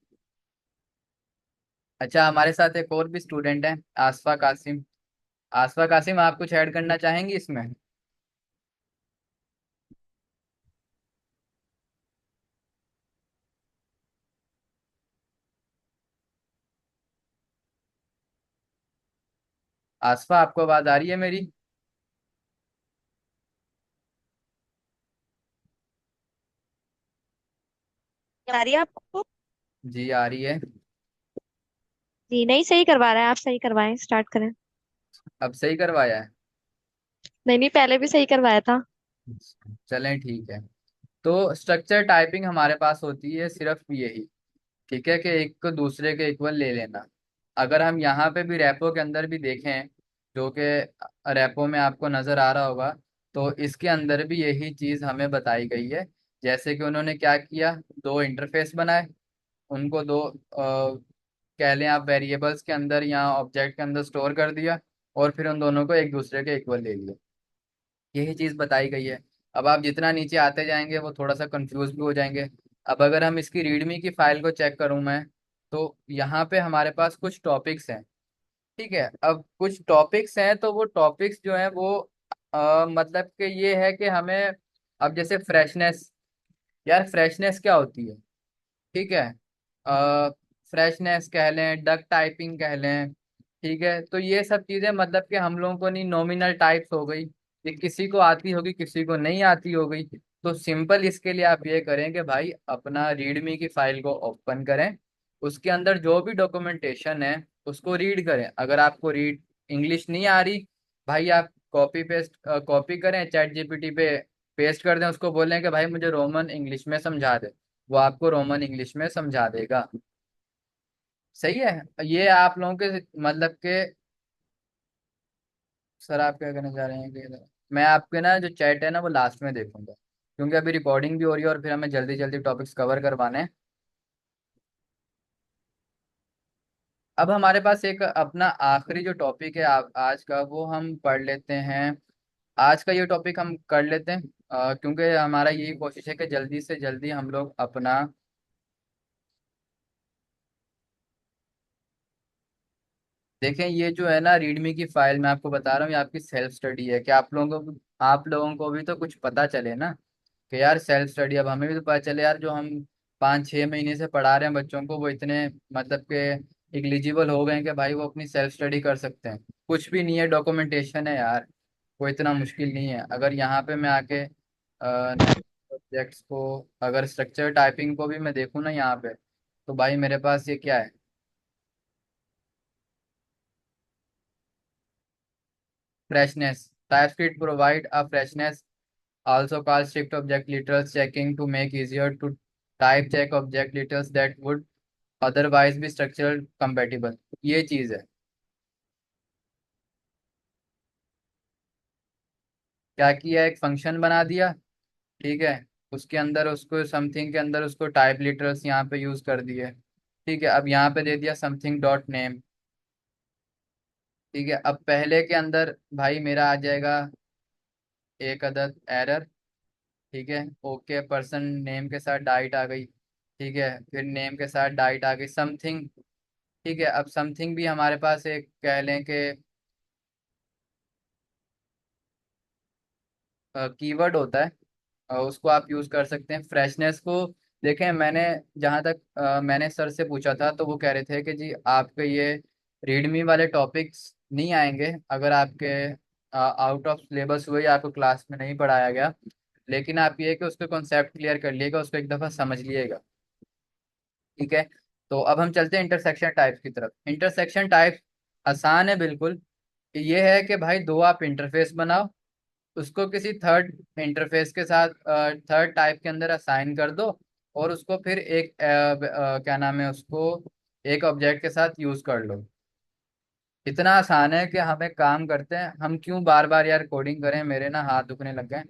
अच्छा, हमारे साथ एक और भी स्टूडेंट है, आसफा कासिम। आसफा कासिम, आप कुछ ऐड करना चाहेंगी इसमें। आसफा, आपको आवाज आ रही है मेरी। आ रही है आपको? जी आ रही है। जी नहीं, सही करवा रहा है, आप सही करवाएं, स्टार्ट करें। अब सही करवाया है। नहीं नहीं, पहले भी सही करवाया था। चलें ठीक है। तो स्ट्रक्चर टाइपिंग हमारे पास होती है सिर्फ यही। ठीक है, कि एक को दूसरे के इक्वल ले लेना। अगर हम यहाँ पे भी रैपो के अंदर भी देखें, जो कि रैपो में आपको नज़र आ रहा होगा, तो इसके अंदर भी यही चीज़ हमें बताई गई है। जैसे कि उन्होंने क्या किया, दो इंटरफेस बनाए, उनको दो कह लें आप वेरिएबल्स के अंदर या ऑब्जेक्ट के अंदर स्टोर कर दिया, और फिर उन दोनों को एक दूसरे के इक्वल ले लिया। यही चीज़ बताई गई है। अब आप जितना नीचे आते जाएंगे वो थोड़ा सा कंफ्यूज भी हो जाएंगे। अब अगर हम इसकी रीडमी की फाइल को चेक करूं मैं, तो यहाँ पे हमारे पास कुछ टॉपिक्स हैं। ठीक है, अब कुछ टॉपिक्स हैं तो वो टॉपिक्स जो हैं वो मतलब कि ये है कि हमें, अब जैसे फ्रेशनेस, यार फ्रेशनेस क्या होती है। ठीक है, फ्रेशनेस कह लें, डक टाइपिंग कह लें। ठीक है, तो ये सब चीजें मतलब कि हम लोगों को नहीं, नॉमिनल टाइप्स हो गई, ये किसी को आती होगी किसी को नहीं आती हो गई। तो सिंपल इसके लिए आप ये करें कि भाई अपना रीडमी की फाइल को ओपन करें, उसके अंदर जो भी डॉक्यूमेंटेशन है उसको रीड करें। अगर आपको रीड इंग्लिश नहीं आ रही, भाई आप कॉपी करें, चैट जीपीटी पे पेस्ट कर दें, उसको बोलें कि भाई मुझे रोमन इंग्लिश में समझा दे, वो आपको रोमन इंग्लिश में समझा देगा। सही है। ये आप लोगों के मतलब के, सर आप क्या कहना चाह रहे हैं कि मैं आपके ना जो चैट है ना वो लास्ट में देखूंगा, क्योंकि अभी रिकॉर्डिंग भी हो रही है और फिर हमें जल्दी जल्दी टॉपिक्स कवर करवाने हैं। अब हमारे पास एक अपना आखिरी जो टॉपिक है आज का, वो हम पढ़ लेते हैं। आज का ये टॉपिक हम कर लेते हैं, क्योंकि हमारा यही कोशिश है कि जल्दी से जल्दी हम लोग अपना, देखें ये जो है ना रीडमी की फाइल, मैं आपको बता रहा हूँ ये आपकी सेल्फ स्टडी है, कि आप लोगों को भी तो कुछ पता चले ना, कि यार सेल्फ स्टडी, अब हमें भी तो पता चले यार, जो हम 5-6 महीने से पढ़ा रहे हैं बच्चों को, वो इतने मतलब के एलिजिबल हो गए हैं कि भाई वो अपनी सेल्फ स्टडी कर सकते हैं। कुछ भी नहीं है, डॉक्यूमेंटेशन है यार, वो इतना मुश्किल नहीं है। अगर यहाँ पे मैं आके सब्जेक्ट्स को, अगर स्ट्रक्चर टाइपिंग को भी मैं देखूँ ना यहाँ पे, तो भाई मेरे पास ये क्या है, freshness. TypeScript provide a freshness, also called strict object literals checking, to make easier to type check object literals that would otherwise be structural compatible. ये चीज है। क्या किया, एक फंक्शन बना दिया, ठीक है, उसके अंदर उसको समथिंग के अंदर उसको टाइप लिटरल्स यहाँ पे यूज कर दिए, ठीक है। अब यहाँ पे दे दिया समथिंग डॉट नेम, ठीक है। अब पहले के अंदर भाई मेरा आ जाएगा एक अदद एरर, ठीक है। ओके, पर्सन नेम के साथ डाइट आ गई, ठीक है, फिर नेम के साथ डाइट आ गई समथिंग, ठीक है। अब समथिंग भी हमारे पास एक कह लें कि कीवर्ड होता है, उसको आप यूज कर सकते हैं। फ्रेशनेस को देखें, मैंने जहाँ तक मैंने सर से पूछा था तो वो कह रहे थे कि जी आपके ये रीडमी वाले टॉपिक्स नहीं आएंगे अगर आपके आउट ऑफ सिलेबस हुए या आपको क्लास में नहीं पढ़ाया गया, लेकिन आप ये कि उसके कॉन्सेप्ट क्लियर कर लिएगा, उसको एक दफ़ा समझ लिएगा, ठीक है। तो अब हम चलते हैं इंटरसेक्शन टाइप्स की तरफ। इंटरसेक्शन टाइप आसान है बिल्कुल। ये है कि भाई दो आप इंटरफेस बनाओ, उसको किसी थर्ड इंटरफेस के साथ थर्ड टाइप के अंदर असाइन कर दो, और उसको फिर एक क्या नाम है उसको, एक ऑब्जेक्ट के साथ यूज कर लो। इतना आसान है कि हम एक काम करते हैं, हम क्यों बार बार यार कोडिंग करें, मेरे ना हाथ दुखने लग गए।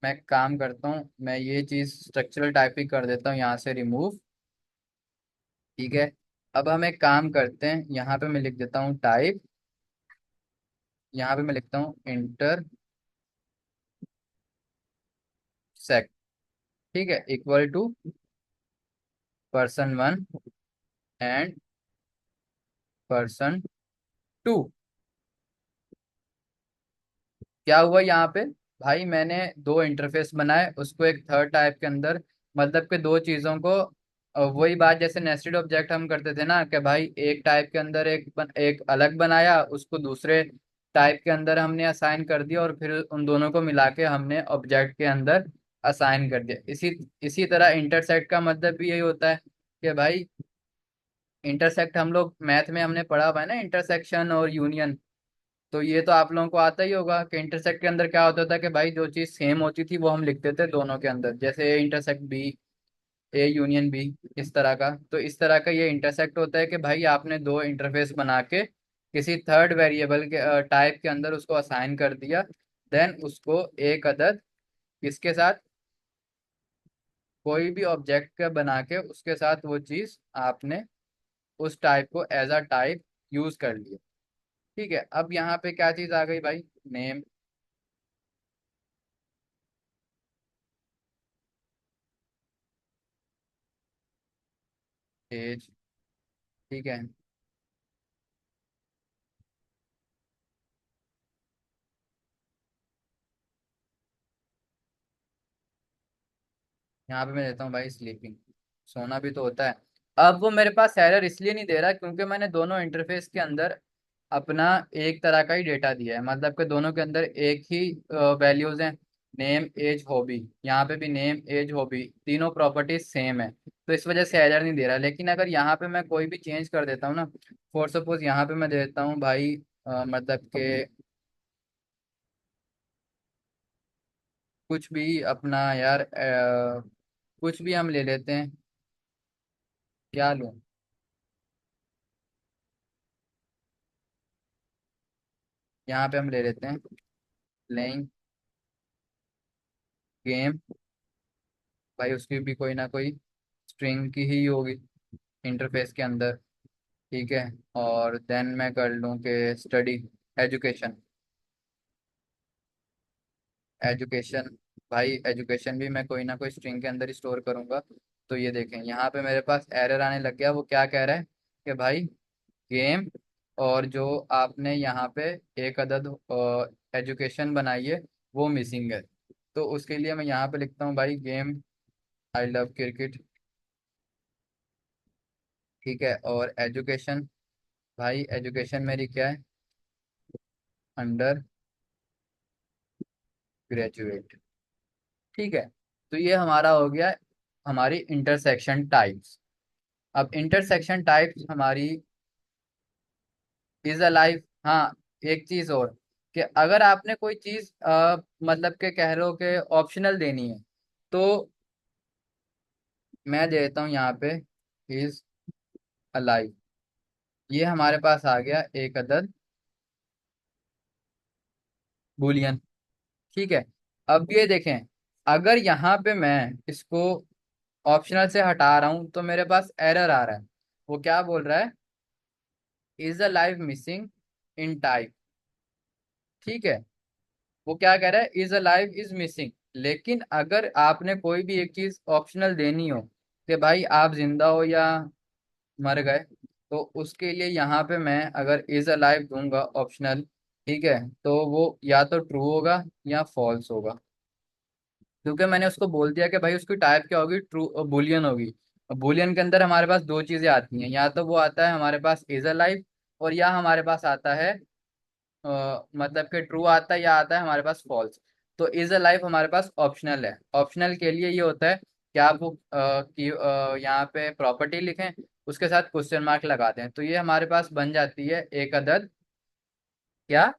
मैं एक काम करता हूँ, मैं ये चीज स्ट्रक्चरल टाइपिंग कर देता हूँ यहाँ से रिमूव, ठीक है। अब हम एक काम करते हैं, यहाँ पे मैं लिख देता हूँ टाइप, यहाँ पे मैं लिखता हूँ इंटरसेक्ट, ठीक है, equal to person 1 and person 2। क्या हुआ यहाँ पे, भाई मैंने दो इंटरफेस बनाए, उसको एक थर्ड टाइप के अंदर, मतलब कि दो चीज़ों को वही बात जैसे नेस्टेड ऑब्जेक्ट हम करते थे ना, कि भाई एक टाइप के अंदर एक अलग बनाया, उसको दूसरे टाइप के अंदर हमने असाइन कर दिया, और फिर उन दोनों को मिला के हमने ऑब्जेक्ट के अंदर असाइन कर दिया। इसी इसी तरह इंटरसेक्ट का मतलब भी यही होता है कि भाई इंटरसेक्ट हम लोग मैथ में हमने पढ़ा हुआ है ना, इंटरसेक्शन और यूनियन। तो ये तो आप लोगों को आता ही होगा कि इंटरसेक्ट के अंदर क्या होता था कि भाई जो चीज़ सेम होती थी वो हम लिखते थे दोनों के अंदर, जैसे A intersect B, A union B, इस तरह का। तो इस तरह का ये इंटरसेक्ट होता है कि भाई आपने दो इंटरफेस बना के किसी थर्ड वेरिएबल के टाइप के अंदर उसको असाइन कर दिया, देन उसको एक अदद किसके साथ, कोई भी ऑब्जेक्ट का बना के उसके साथ वो चीज़ आपने उस टाइप को एज अ टाइप यूज कर लिया, ठीक है। अब यहाँ पे क्या चीज़ आ गई भाई, नेम, एज, ठीक है। यहाँ पे मैं देता हूँ भाई स्लीपिंग, सोना भी तो होता है। अब वो मेरे पास एरर इसलिए नहीं दे रहा क्योंकि मैंने दोनों इंटरफेस के अंदर अपना एक तरह का ही डेटा दिया है, मतलब कि दोनों के अंदर एक ही वैल्यूज हैं, नेम एज हॉबी। यहाँ पे भी नेम एज हॉबी तीनों प्रॉपर्टीज सेम है, तो इस वजह से एरर नहीं दे रहा। लेकिन अगर यहाँ पे मैं कोई भी चेंज कर देता हूँ ना, फॉर सपोज यहाँ पे मैं दे देता हूँ भाई मतलब के कुछ भी अपना यार कुछ भी हम ले लेते हैं, क्या लूँ, यहाँ पे हम ले लेते हैं प्लेइंग गेम, भाई उसकी भी कोई ना कोई स्ट्रिंग की ही होगी इंटरफेस के अंदर, ठीक है। और देन मैं कर लूँ कि स्टडी, एजुकेशन, एजुकेशन, भाई एजुकेशन भी मैं कोई ना कोई स्ट्रिंग के अंदर ही स्टोर करूँगा। तो ये देखें यहाँ पे मेरे पास एरर आने लग गया, वो क्या कह रहा है कि भाई गेम, और जो आपने यहाँ पे एक अदद एजुकेशन बनाई है वो मिसिंग है। तो उसके लिए मैं यहाँ पे लिखता हूँ भाई गेम आई लव क्रिकेट, ठीक है। और एजुकेशन, भाई एजुकेशन मेरी क्या है, अंडर ग्रेजुएट, ठीक है। तो ये हमारा हो गया हमारी इंटरसेक्शन टाइप्स। अब इंटरसेक्शन टाइप्स हमारी इज अ लाइफ, हाँ, एक चीज और, कि अगर आपने कोई चीज मतलब के कह लो कि ऑप्शनल देनी है, तो मैं देता हूँ यहाँ पे इज अलाइव, ये हमारे पास आ गया एक अदद बूलियन, ठीक है। अब ये देखें, अगर यहाँ पे मैं इसको ऑप्शनल से हटा रहा हूं तो मेरे पास एरर आ रहा है। वो क्या बोल रहा है, is a live missing in type. ठीक है, वो क्या कह रहा है, is a live is missing. लेकिन अगर आपने कोई भी एक चीज ऑप्शनल देनी हो कि भाई आप जिंदा हो या मर गए, तो उसके लिए यहाँ पे मैं अगर इज अ लाइव दूंगा ऑप्शनल, ठीक है, तो वो या तो ट्रू होगा या फॉल्स होगा। क्योंकि मैंने उसको बोल दिया कि भाई उसकी टाइप क्या होगी, ट्रू बुलियन होगी। बुलियन के अंदर हमारे पास दो चीजें आती हैं, या तो वो आता है हमारे पास इज अ लाइव, और या हमारे पास आता है मतलब कि ट्रू आता है या आता है हमारे पास फॉल्स। तो इज अ लाइफ हमारे पास ऑप्शनल है। ऑप्शनल के लिए ये होता है कि आप वो यहाँ पे प्रॉपर्टी लिखें, उसके साथ क्वेश्चन मार्क लगा दें, तो ये हमारे पास बन जाती है एक अदद क्या,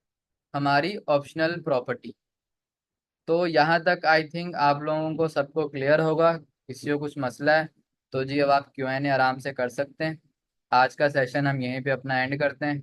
हमारी ऑप्शनल प्रॉपर्टी। तो यहाँ तक आई थिंक आप लोगों को सबको क्लियर होगा। किसी को कुछ मसला है तो जी अब आप Q&A आराम से कर सकते हैं। आज का सेशन हम यहीं पे अपना एंड करते हैं।